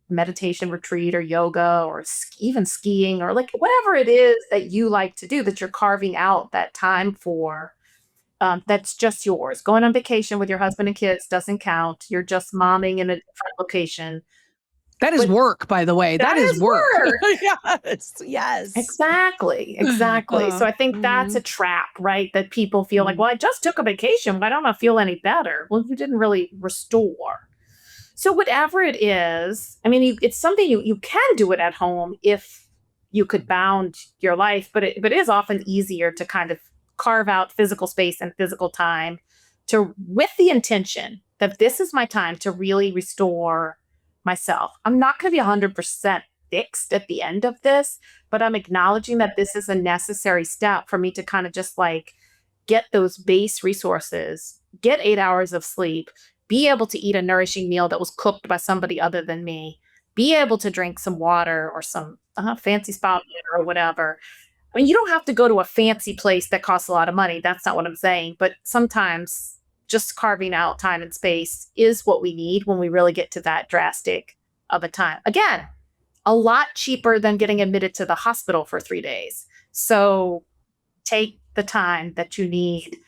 meditation retreat or yoga or even skiing or like whatever it is that you like to do that you're carving out that time for. That's just yours. Going on vacation with your husband and kids doesn't count. You're just momming in a different location. That is But work, by the way. That that is is work. work. Yes, yes. Exactly, exactly. So I think that's a Mhm. trap, right? That people feel like, Mhm. well, I just took a vacation. Why don't I feel any better? Well, you didn't really restore. So whatever it is, I mean, it's something you can do it at home if you could bound your life, but it is often easier to kind of carve out physical space and physical time to with the intention that this is my time to really restore myself. I'm not going to be 100% fixed at the end of this, but I'm acknowledging that this is a necessary step for me to kind of just like get those base resources, get 8 hours of sleep, be able to eat a nourishing meal that was cooked by somebody other than me, be able to drink some water or some fancy spa dinner or whatever. I mean, you don't have to go to a fancy place that costs a lot of money. That's not what I'm saying. But sometimes just carving out time and space is what we need when we really get to that drastic of a time. Again, a lot cheaper than getting admitted to the hospital for 3 days. So take the time that you need.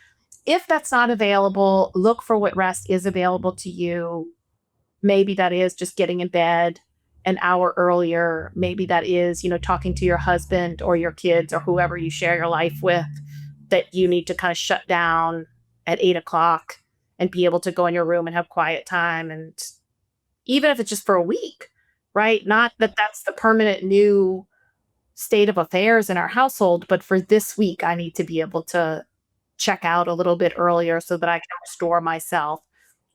If that's not available, look for what rest is available to you. Maybe that is just getting in bed an hour earlier. Maybe that is, talking to your husband or your kids or whoever you share your life with that you need to kind of shut down at 8 o'clock and be able to go in your room and have quiet time. And even if it's just for a week, right? Not that that's the permanent new state of affairs in our household, but for this week, I need to be able to check out a little bit earlier so that I can restore myself.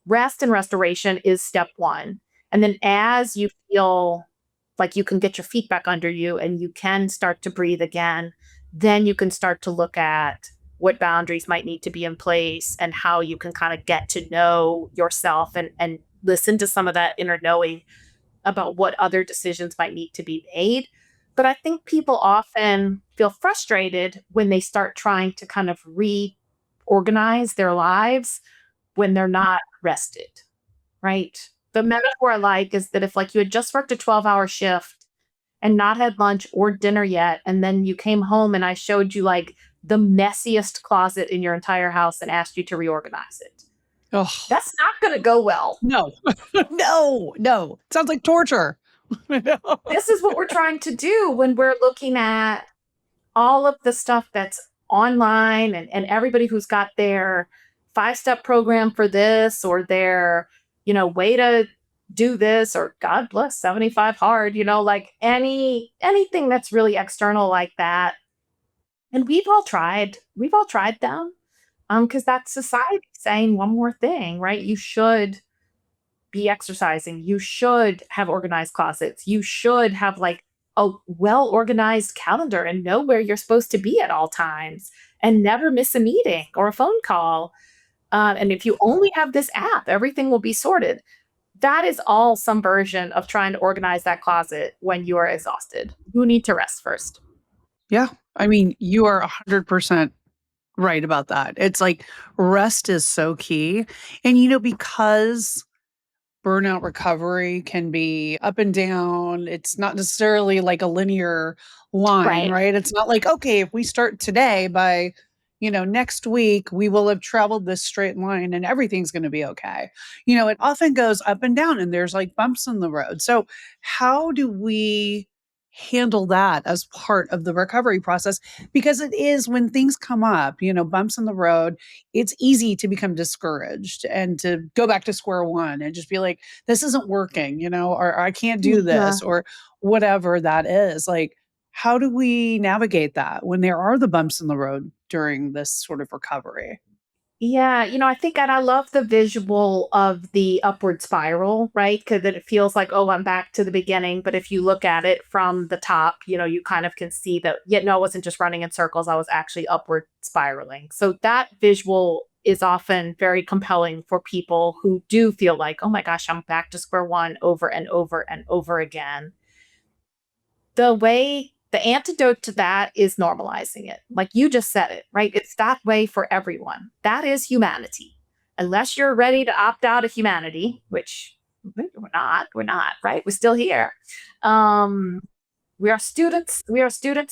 Rest and restoration is step one. And then as you feel like you can get your feet back under you and you can start to breathe again, then you can start to look at what boundaries might need to be in place and how you can kind of get to know yourself and listen to some of that inner knowing about what other decisions might need to be made. But I think people often feel frustrated when they start trying to kind of reorganize their lives when they're not rested, right? The metaphor I like is that if like you had just worked a 12-hour shift and not had lunch or dinner yet, and then you came home and I showed you like the messiest closet in your entire house and asked you to reorganize it. Oh, That's not going to go well. no. No, no. Sounds like torture. No. This is what we're trying to do when we're looking at all of the stuff that's online and everybody who's got their 5-step program for this or their, way to do this or God bless 75 hard, like anything that's really external like that. And we've all tried them. Because that's society saying one more thing, right? You should be exercising. You should have organized closets. You should have like a well organized calendar and know where you're supposed to be at all times and never miss a meeting or a phone call. And if you only have this app, everything will be sorted. That is all some version of trying to organize that closet when you are exhausted. You need to rest first. Yeah. I mean, you are 100% right about that. It's like rest is so key. And, because burnout recovery can be up and down. It's not necessarily like a linear line, Right. right? It's not like, okay, if we start today by, next week, we will have traveled this straight line and everything's going to be okay. It often goes up and down and there's like bumps in the road. So, how do we handle that as part of the recovery process? Because it is when things come up, bumps in the road, it's easy to become discouraged and to go back to square one and just be like, this isn't working, or I can't do Yeah. this, or whatever that is. Like, how do we navigate that when there are the bumps in the road during this sort of recovery? Yeah, I think and I love the visual of the upward spiral, right? Because it feels like, oh, I'm back to the beginning. But if you look at it from the top, you kind of can see that, yet no, I wasn't just running in circles. I was actually upward spiraling. So that visual is often very compelling for people who do feel like, oh my gosh, I'm back to square one over and over and over again. The antidote to that is normalizing it. Like you just said it, right? It's that way for everyone. That is humanity. Unless you're ready to opt out of humanity, which we're not, right? We're still here. Um, we are students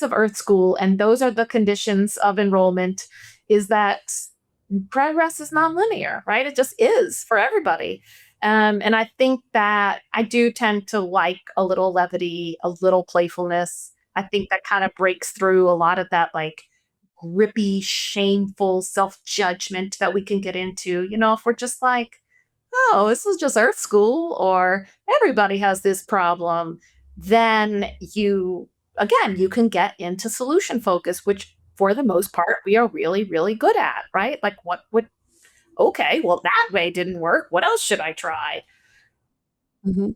of Earth School, and those are the conditions of enrollment, is that progress is nonlinear, right? It just is for everybody. And I think that I do tend to like a little levity, a little playfulness. I think that kind of breaks through a lot of that like grippy, shameful self judgment that we can get into. If we're just like, oh, this is just Earth School, or everybody has this problem, then you can get into solution focus, which for the most part, we are really, really good at, right? Like, okay, well, that way didn't work. What else should I try? Mhm.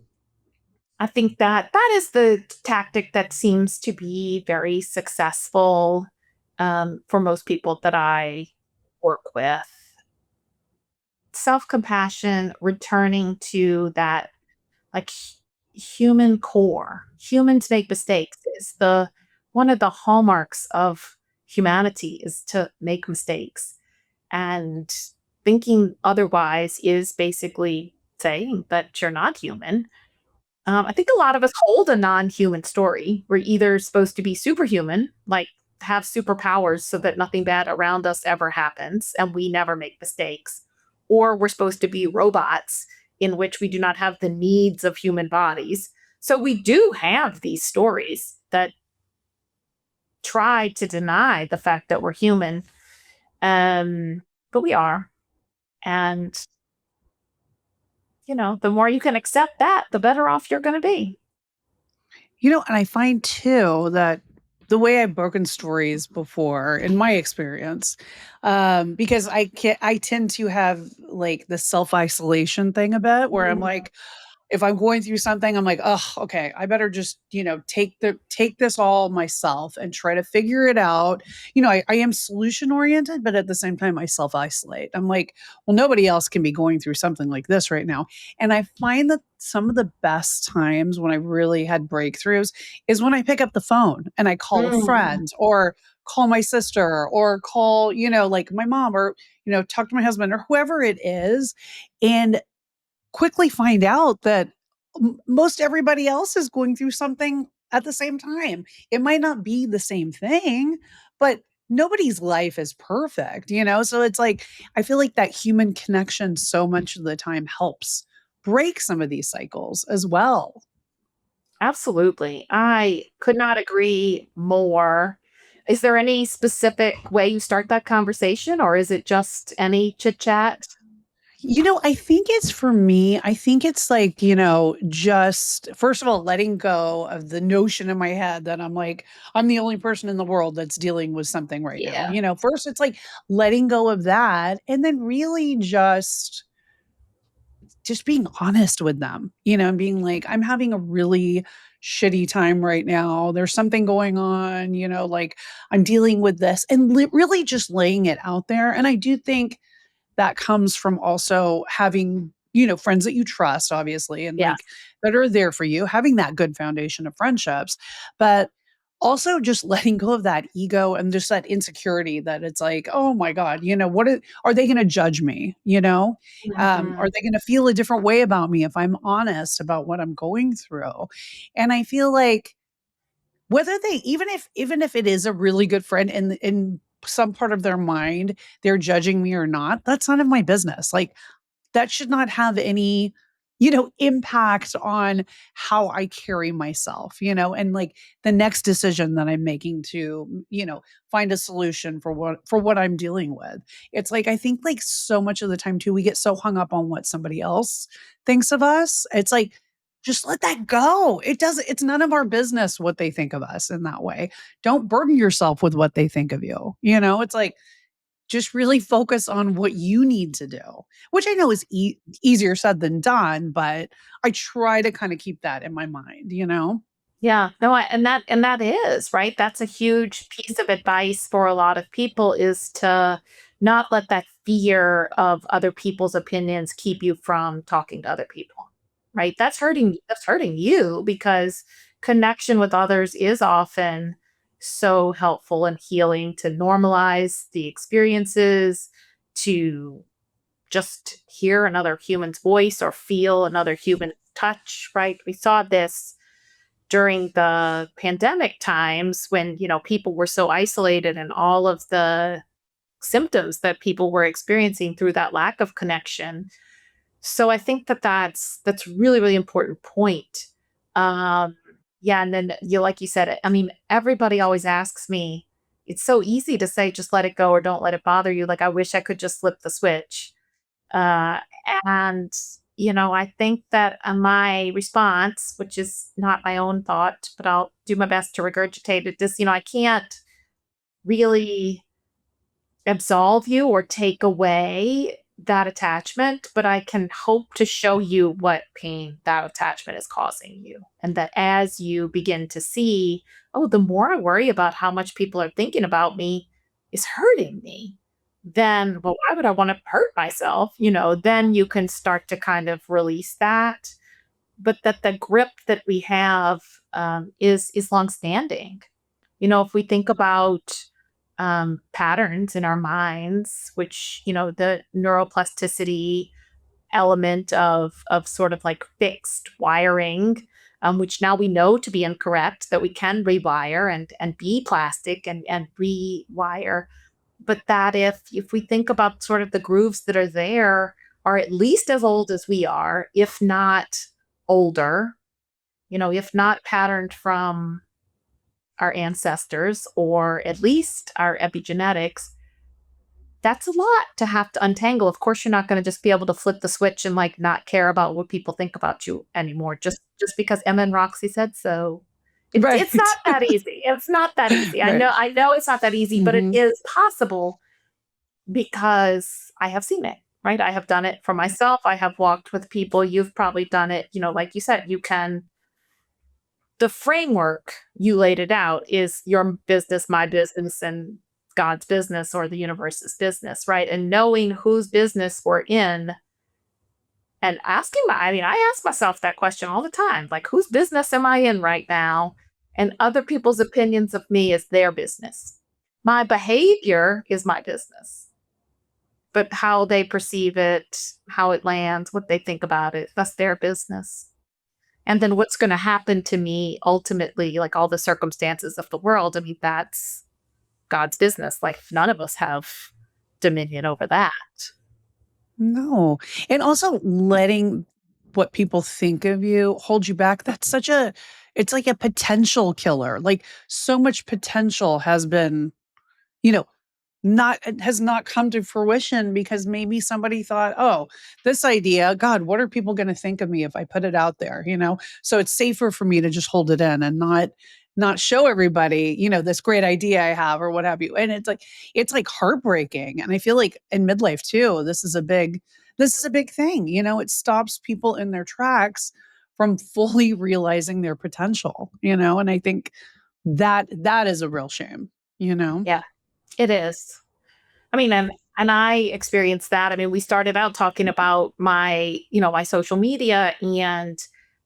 I think that that is the tactic that seems to be very successful for most people that I work with. Self compassion, returning to that like human core. Humans make mistakes. Is the one of the hallmarks of humanity is to make mistakes. And thinking otherwise is basically saying that you're not human. I think a lot of us hold a non-human story. We're either supposed to be superhuman, like have superpowers so that nothing bad around us ever happens and we never make mistakes, or we're supposed to be robots in which we do not have the needs of human bodies. So we do have these stories that try to deny the fact that we're human, um, but we are. And the more you can accept that, the better off you're going to be. And I find too that the way I've broken stories before, in my experience, because I tend to have like the self isolation thing a bit, where I'm Mhm. like, if I'm going through something, I'm like, "Oh, okay, I better just, take this all myself and try to figure it out." I am solution oriented, but at the same time, I self-isolate. I'm like, "Well, nobody else can be going through something like this right now." And I find that some of the best times when I really had breakthroughs is when I pick up the phone and I call a Mm. friend or call my sister or call, like my mom or, talk to my husband or whoever it is. And quickly find out that most everybody else is going through something at the same time. It might not be the same thing, but nobody's life is perfect. So it's like, I feel like that human connection so much of the time helps break some of these cycles as well. Absolutely. I could not agree more. Is there any specific way you start that conversation, or is it just any chit chat? I think it's for me, I think it's like, just first of all, letting go of the notion in my head that I'm the only person in the world that's dealing with something right now. Yeah. First it's like letting go of that and then really just being honest with them, and being like, I'm having a really shitty time right now. There's something going on, like I'm dealing with this and really just laying it out there. And I do think that comes from also having, friends that you trust, obviously, and Yes. like that are there for you, having that good foundation of friendships, but also just letting go of that ego and just that insecurity that it's like, oh my God, are they going to judge me? Are Mhm. they going to feel a different way about me if I'm honest about what I'm going through? And I feel like whether they even if it is a really good friend and in some part of their mind, they're judging me or not, that's none of my business. Like, that should not have any, impact on how I carry myself, and like the next decision that I'm making to, find a solution for what I'm dealing with. It's like I think like so much of the time too, we get so hung up on what somebody else thinks of us. It's like just let that go. It's none of our business what they think of us in that way. Don't burden yourself with what they think of you. It's like just really focus on what you need to do, which I know is easier said than done, but I try to kind of keep that in my mind. Yeah, no, and that is, right? That's a huge piece of advice for a lot of people is to not let that fear of other people's opinions keep you from talking to other people. Right? That's hurting you because connection with others is often so helpful and healing to normalize the experiences, to just hear another human's voice or feel another human touch, right? We saw this during the pandemic times when people were so isolated and all of the symptoms that people were experiencing through that lack of connection. So I think that's really really important point. um yeah, and then like you said, I mean, everybody always asks me, it's so easy to say just let it go or don't let it bother you, like I wish I could just flip the switch. uh, and, I think that my response, which is not my own thought, but I'll do my best to regurgitate it, is, I can't really absolve you or take away that attachment, but I can hope to show you what pain that attachment is causing you. And that as you begin to see, oh, the more I worry about how much people are thinking about me is hurting me, then, well, why would I want to hurt myself? Then you can start to kind of release that. But that the grip that we have is longstanding. If we think about patterns in our minds, which the neuroplasticity element of sort of like fixed wiring, which now we know to be incorrect, that we can rewire and be plastic and rewire. But that if we think about sort of the grooves that are there are at least as old as we are, if not older, if not patterned from our ancestors or at least our epigenetics, that's a lot to have to untangle. Of course, you're not going to just be able to flip the switch and like not care about what people think about you anymore just because Emma and Roxy said so. It's Right. not that easy. It's not that easy. I Right. know it's not that easy, but it Hmm. is possible because I have seen it, right? I have done it for myself. I have walked with people. You've probably done it, like you said, the framework you laid it out is your business, my business, and God's business or the universe's business, right? And knowing whose business we're in and I mean, I ask myself that question all the time, like, whose business am I in right now? And other people's opinions of me is their business. My behavior is my business, but how they perceive it, how it lands, what they think about it, that's their business. And then what's going to happen to me ultimately, like all the circumstances of the world, I mean, that's God's business. Like none of us have dominion over that. No. And also letting what people think of you hold you back. It's like a potential killer. Like so much potential has been, you know, not has not come to fruition because maybe somebody thought, "Oh, this idea, God, what are people gonna think of me if I put it out there?" So it's safer for me to just hold it in and not show everybody, this great idea I have or what have you. And it's like heartbreaking. And I feel like in midlife too, this is a big thing. It stops people in their tracks from fully realizing their potential, and I think that is a real shame, you know? Yeah, it is. I mean, and I experienced that. I mean, we started out talking about my social media, and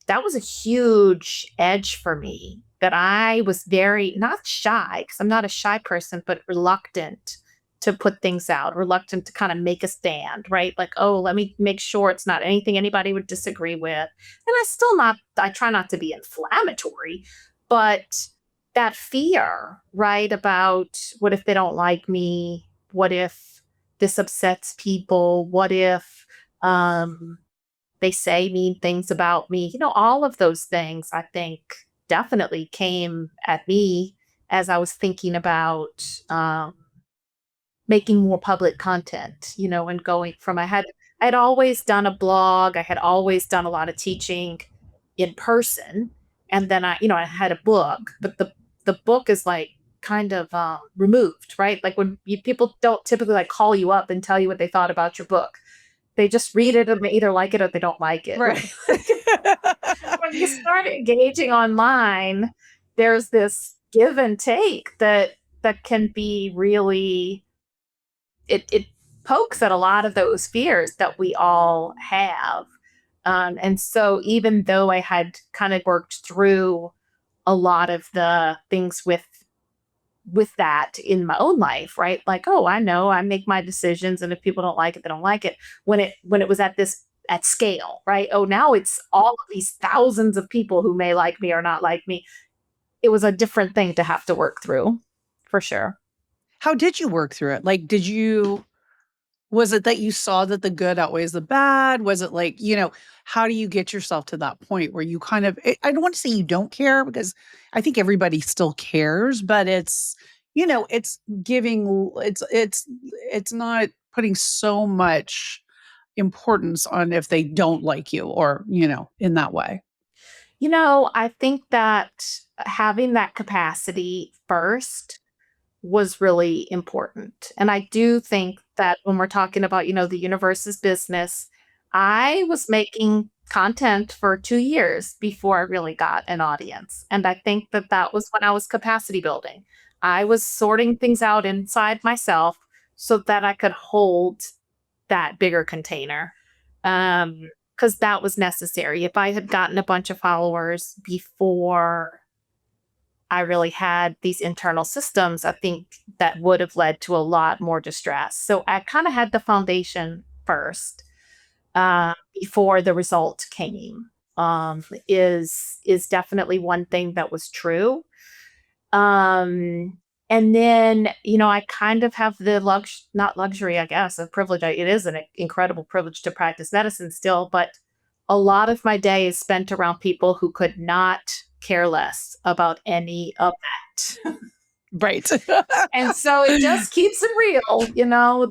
that was a huge edge for me that I was very not shy because I'm not a shy person, but reluctant to put things out, reluctant to kind of make a stand, right? Like, oh, let me make sure it's not anything anybody would disagree with. And I try not to be inflammatory, but that fear, right? About what if they don't like me? What if this upsets people? What if um, they say mean things about me? All of those things I think definitely came at me as I was thinking about making more public content, and going from I had always done a blog, I had always done a lot of teaching in person, and then I had a book, but the book is like kind of removed, right? Like when people don't typically like call you up and tell you what they thought about your book. They just read it and they either like it or they don't like it. Right. When you start engaging online, there's this give and take that can be really it pokes at a lot of those fears that we all have. And so even though I had kind of worked through a lot of the things with that in my own life, right? Like, oh, I know I make my decisions, and if people don't like it, they don't like it. When it was at scale, right? Oh, now it's all of these thousands of people who may like me or not like me. It was a different thing to have to work through, for sure. How did you work through it? Like, was it that you saw that the good outweighs the bad? Was it like, how do you get yourself to that point where you kind of, I don't want to say you don't care because I think everybody still cares, but it's giving, it's not putting so much importance on if they don't like you or, in that way. I think that having that capacity first was really important. And I do think that when we're talking about, the universe's business, I was making content for 2 years before I really got an audience. And I think that that was when I was capacity building. I was sorting things out inside myself so that I could hold that bigger container. Because that was necessary. If I had gotten a bunch of followers before I really had these internal systems, I think that would have led to a lot more distress. So I kind of had the foundation first before the result came. Is definitely one thing that was true. And then I kind of have the not luxury, I guess, of privilege. It is an incredible privilege to practice medicine still, but a lot of my day is spent around people who could not care less about any of that. Right. And so it just keeps it real,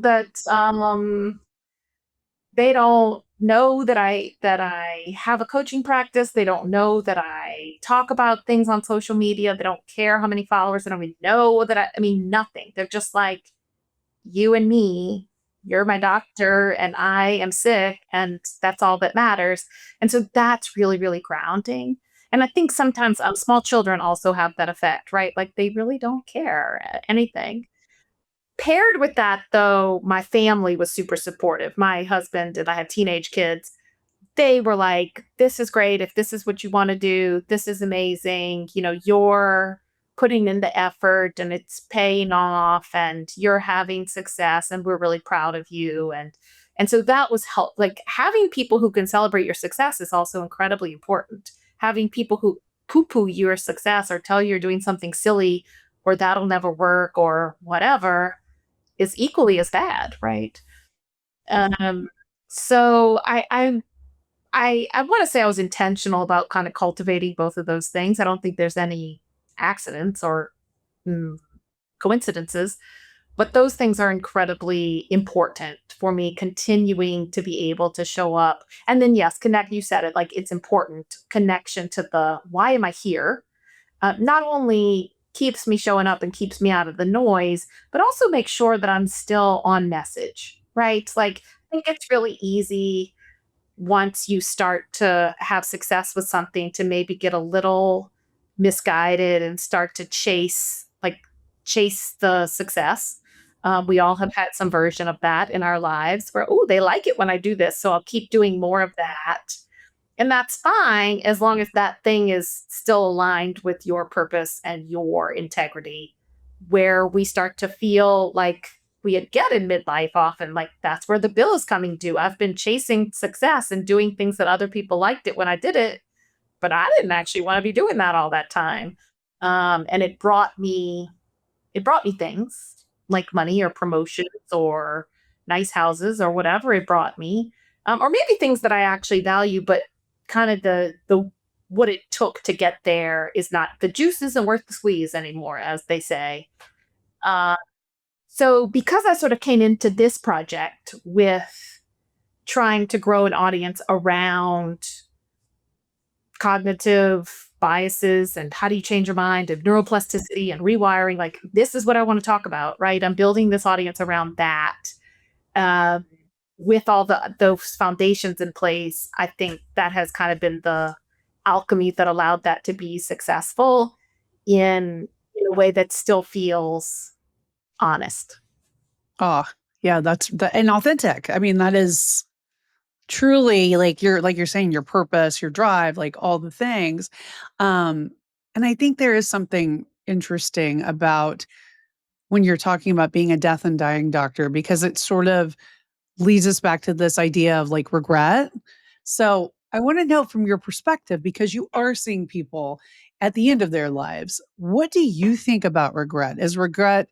that they don't know that I have a coaching practice. They don't know that I talk about things on social media. They don't care how many followers. They don't even know that I mean nothing. They're just like you and me. You're my doctor and I am sick and that's all that matters. And so that's really, really grounding. And I think sometimes small children also have that effect, right? Like they really don't care anything. Paired with that, though, my family was super supportive. My husband and I have teenage kids. They were like, "This is great. If this is what you want to do, this is amazing. You're putting in the effort and it's paying off and you're having success and we're really proud of you." And so that was help. Like having people who can celebrate your success is also incredibly important. Having people who poo-poo your success or tell you you're doing something silly or that'll never work or whatever is equally as bad, right? Um, so I want to say I was intentional about kind of cultivating both of those things. I don't think there's any accidents or mm, coincidences, But those things are incredibly important for me continuing to be able to show up. And then, yes, connect. You said it, like it's important connection to the why am I here? Not only keeps me showing up and keeps me out of the noise, but also make sure that I'm still on message, right? Like, I think it's really easy once you start to have success with something to maybe get a little misguided and start to chase the success. We all have had some version of that in our lives where, oh, they like it when I do this, so I'll keep doing more of that. And that's fine as long as that thing is still aligned with your purpose and your integrity, where we start to feel like we get in midlife often, like that's where the bill is coming due. I've been chasing success and doing things that other people liked it when I did it, but I didn't actually want to be doing that all that time. And it brought me things like money or promotions or nice houses or whatever it brought me, or maybe things that I actually value, but kind of the what it took to get there is not the juice isn't worth the squeeze anymore, as they say. Uh, so because I sort of came into this project with trying to grow an audience around cognitive biases and how do you change your mind and neuroplasticity and rewiring, like this is what I want to talk about, right? I'm building this audience around that. Uh, with all those foundations in place, I think that has kind of been the alchemy that allowed that to be successful in a way that still feels honest. Oh, yeah, that's the and authentic. I mean, that is truly like you're saying, your purpose, your drive, like all the things. Um, and I think there is something interesting about when you're talking about being a death and dying doctor because it sort of leads us back to this idea of like regret. So I want to know from your perspective, because you are seeing people at the end of their lives, what do you think about regret? Is regret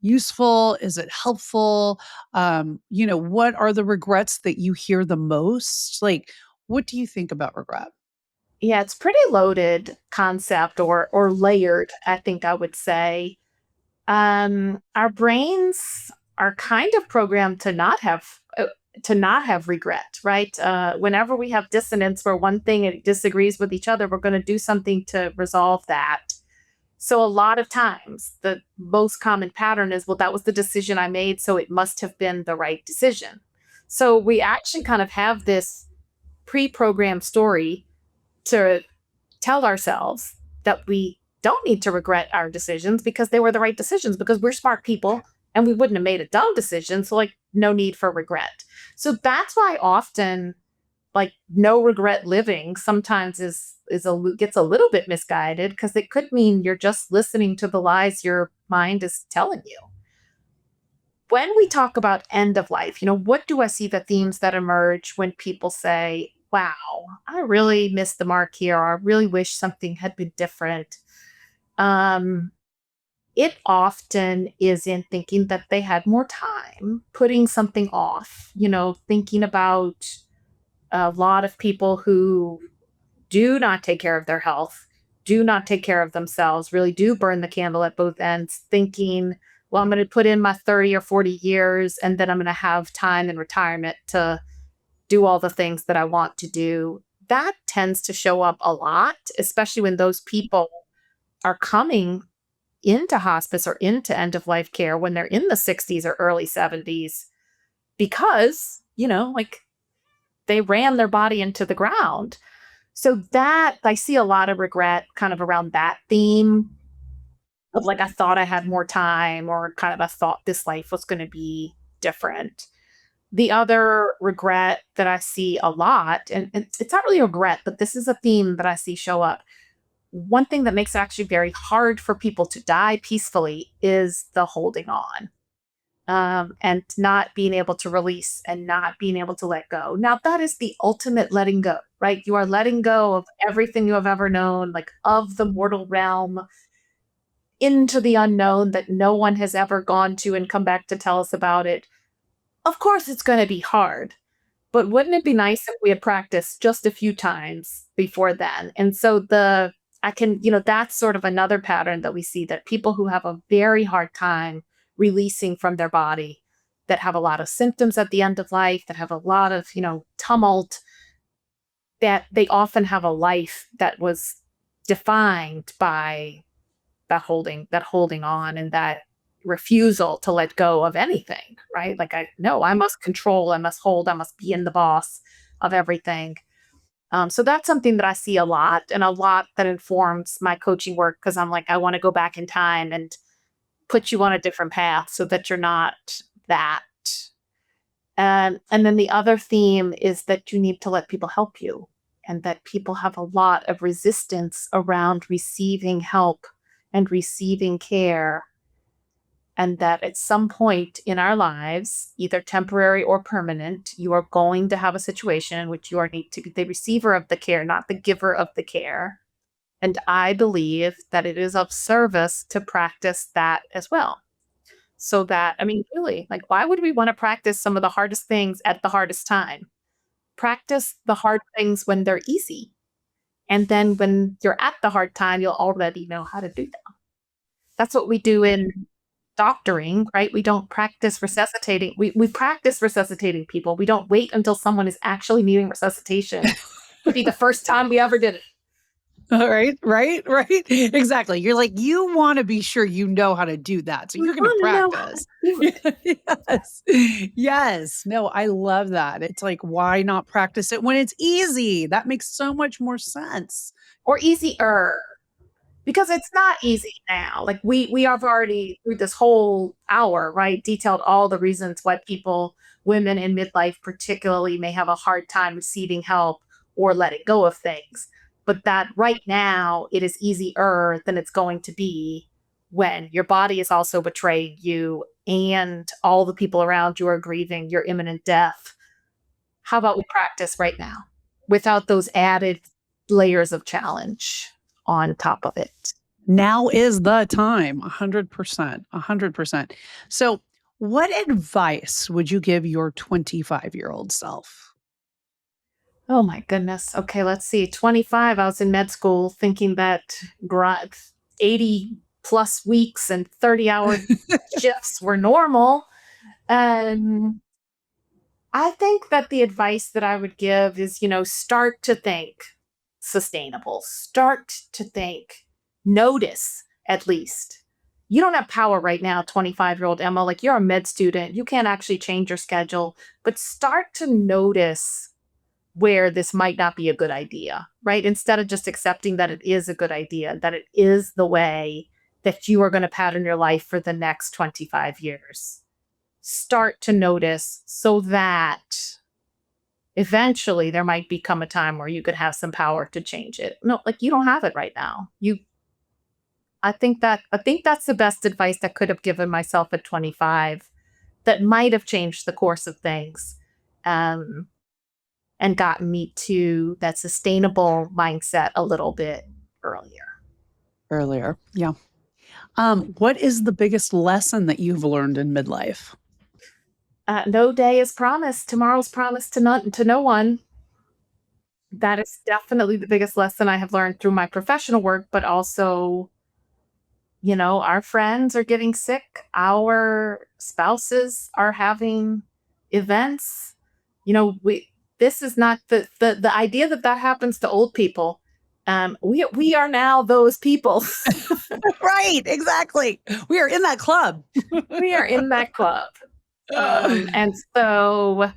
useful? Is it helpful? What are the regrets that you hear the most? Like, what do you think about regret? Yeah, it's pretty loaded concept or layered, I think I would say. Our brains are kind of programmed to not have regret, right? Whenever we have dissonance where one thing it disagrees with each other, we're going to do something to resolve that. So a lot of times, the most common pattern is, well, that was the decision I made, so it must have been the right decision. So we actually kind of have this pre-programmed story to tell ourselves that we don't need to regret our decisions because they were the right decisions because we're smart people and we wouldn't have made a dumb decision. So, like, no need for regret. So that's why often, like, no regret living sometimes gets a little bit misguided because it could mean you're just listening to the lies your mind is telling you. When we talk about end of life, what do I see the themes that emerge when people say, wow, I really missed the mark here, or I really wish something had been different? Um, it often is in thinking that they had more time, putting something off, thinking about a lot of people who do not take care of their health, do not take care of themselves, really do burn the candle at both ends, thinking, well, I'm going to put in my 30 or 40 years and then I'm going to have time in retirement to do all the things that I want to do. That tends to show up a lot, especially when those people are coming into hospice or into end of life care when they're in the 60s or early 70s because, like they ran their body into the ground. So that I see a lot of regret kind of around that theme of like, I thought I had more time, or kind of I thought this life was going to be different. The other regret that I see a lot, and it's not really a regret, but this is a theme that I see show up. One thing that makes it actually very hard for people to die peacefully is the holding on, and not being able to release and not being able to let go. Now, that is the ultimate letting go, right? You are letting go of everything you have ever known, like of the mortal realm into the unknown that no one has ever gone to and come back to tell us about it. Of course, it's going to be hard, but wouldn't it be nice if we had practiced just a few times before then? And so that's sort of another pattern that we see, that people who have a very hard time releasing from their body, that have a lot of symptoms at the end of life, that have a lot of, tumult, that they often have a life that was defined by that holding on and that refusal to let go of anything, right? Like, I no, I must control, I must hold, I must be in the boss of everything. So that's something that I see a lot, and a lot that informs my coaching work, because I'm like, I want to go back in time and put you on a different path so that you're not that. And then the other theme is that you need to let people help you, and that people have a lot of resistance around receiving help and receiving care, and that at some point in our lives, either temporary or permanent, you are going to have a situation in which you are need to be the receiver of the care, not the giver of the care. And I believe that it is of service to practice that as well. So that, I mean, really, like, why would we want to practice some of the hardest things at the hardest time? Practice the hard things when they're easy. And then when you're at the hard time, you'll already know how to do them. That's what we do in doctoring, right? We don't practice resuscitating. We practice resuscitating people. We don't wait until someone is actually needing resuscitation to be the first time we ever did it. All right, right, right. Exactly. You're like, you want to be sure you know how to do that. So We you're going to want to know how to practice. do it. Yes. Yes. No, I love that. It's like, why not practice it when it's easy? That makes so much more sense. Or easier. Because it's not easy now. Like, we have already, through this whole hour, right, detailed all the reasons why people, women in midlife particularly, may have a hard time receiving help or letting go of things. But that right now it is easier than it's going to be when your body is also betraying you and all the people around you are grieving your imminent death. How about we practice right now without those added layers of challenge on top of it? Now is the time. 100%. 100%. So, what advice would you give your 25-year-old self? Oh my goodness. Okay, let's see. 25, I was in med school thinking that 80 plus weeks and 30-hour shifts were normal. And I think that the advice that I would give is, start to think sustainable, start to think, notice at least. You don't have power right now, 25-year-old Emma. Like, you're a med student, you can't actually change your schedule, but start to notice where this might not be a good idea, right? Instead of just accepting that it is a good idea, that it is the way that you are going to pattern your life for the next 25 years. Start to notice so that eventually there might become a time where you could have some power to change it. No, like, you don't have it right now. I think that's the best advice I could have given myself at 25, that might have changed the course of things. Um, and gotten me to that sustainable mindset a little bit earlier. Earlier. Yeah. What is the biggest lesson that you've learned in midlife? No day is promised. Tomorrow's promised to no one. That is definitely the biggest lesson I have learned through my professional work, but also, our friends are getting sick. Our spouses are having events. This is not the idea that that happens to old people. We are now those people. Right, exactly. We are in that club. We are in that club. And so,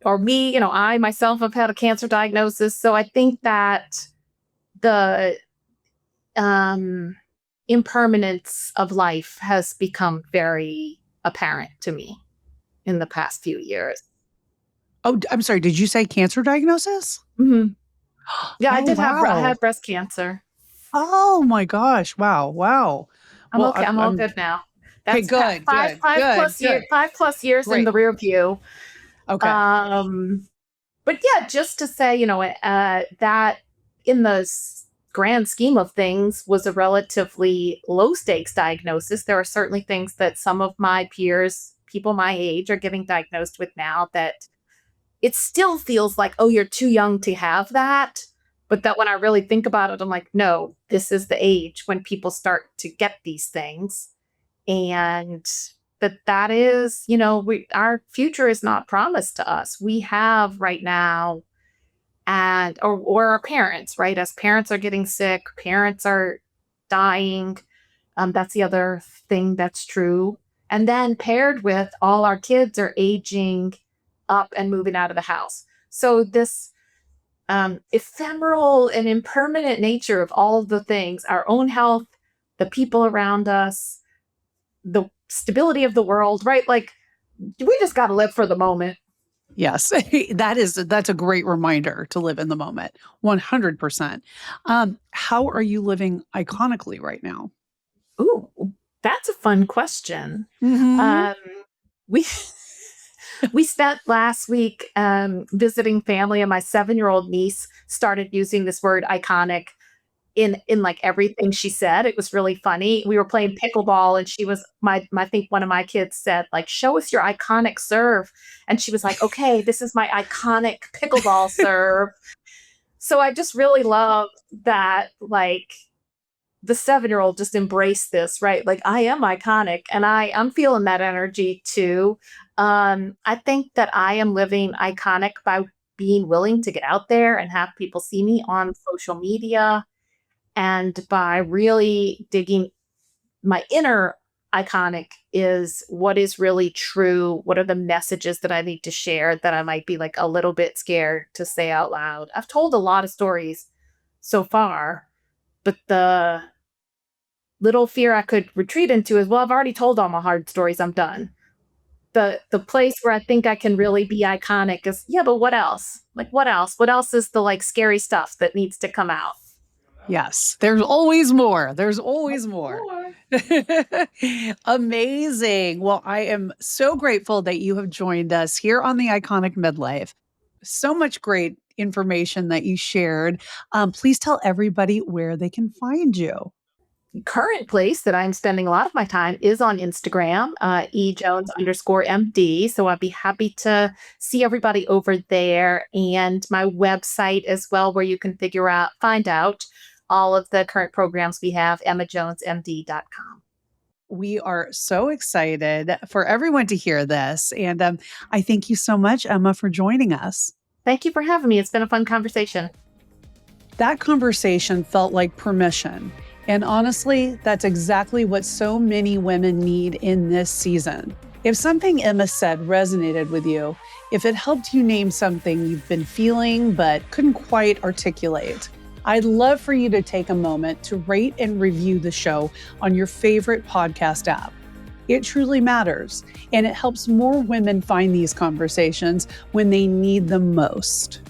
or me, I myself have had a cancer diagnosis. So I think that the um, impermanence of life has become very apparent to me in the past few years. I'm sorry, did you say cancer diagnosis? Mhm. Yeah, I Oh, did have, I wow. had breast cancer. Oh my gosh, wow, wow. I'm Well, okay. I'm all I'm good now. okay, That's good, good, good, good. 5 plus years in Great. the rear view. Okay. Um, but yeah, just to say, that in the grand scheme of things was a relatively low stakes diagnosis. There are certainly things that some of my peers, people my age, are getting diagnosed with now that it still feels like, oh, you're too young to have that. But that when I really think about it, I'm like, no, this is the age when people start to get these things. And that is, our future is not promised to us. We have right now, and or our parents, right? As parents are getting sick, parents are dying. That's the other thing that's true. And then paired with all our kids are aging up and moving out of the house. So this ephemeral and impermanent nature of all of the things, our own health, the people around us, the stability of the world, right? Like we just got to live for the moment. Yes, that's a great reminder to live in the moment. 100%. How are you living iconically right now? Ooh, that's a fun question. Mhm. Um, we we spent last week visiting family, and my 7-year-old niece started using this word iconic in like everything she said. It was really funny. We were playing pickleball, and she was I think one of my kids said, like, show us your iconic serve. And she was like, okay, this is my iconic pickleball serve. So I just really love that, like, the 7-year-old just embraced this, right? Like, I am iconic, and I'm feeling that energy too. I think that I am living iconic by being willing to get out there and have people see me on social media, and by really digging my inner iconic is what is really true. What are the messages that I need to share that I might be like a little bit scared to say out loud? I've told a lot of stories so far, but the little fear I could retreat into is, well, I've already told all my hard stories. I'm done. The place where I think I can really be iconic is, yeah, but what else? Like what else? What else is the like scary stuff that needs to come out? Yes, there's always more. There's always more. Sure. Amazing. Well, I am so grateful that you have joined us here on the Iconic Midlife. So much great information that you shared. Please tell everybody where they can find you. Current place that I'm spending a lot of my time is on Instagram, ejones_MD. So I'd be happy to see everybody over there, and my website as well, where you can find out all of the current programs we have, emmajonesmd.com. We are so excited for everyone to hear this. And I thank you so much, Emma, for joining us. Thank you for having me. It's been a fun conversation. That conversation felt like permission. And honestly, that's exactly what so many women need in this season. If something Emma said resonated with you, if it helped you name something you've been feeling but couldn't quite articulate, I'd love for you to take a moment to rate and review the show on your favorite podcast app. It truly matters, and it helps more women find these conversations when they need them most.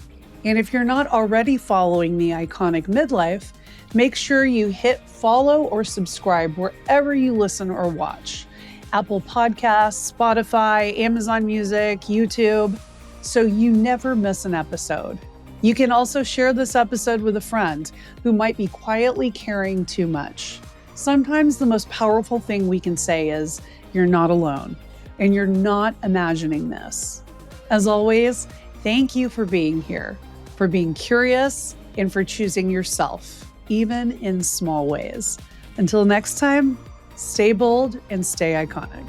And if you're not already following the Iconic Midlife, make sure you hit follow or subscribe wherever you listen or watch. Apple Podcasts, Spotify, Amazon Music, YouTube, so you never miss an episode. You can also share this episode with a friend who might be quietly carrying too much. Sometimes the most powerful thing we can say is, you're not alone, and you're not imagining this. As always, thank you for being here, for being curious, and for choosing yourself, even in small ways. Until next time, stay bold and stay iconic.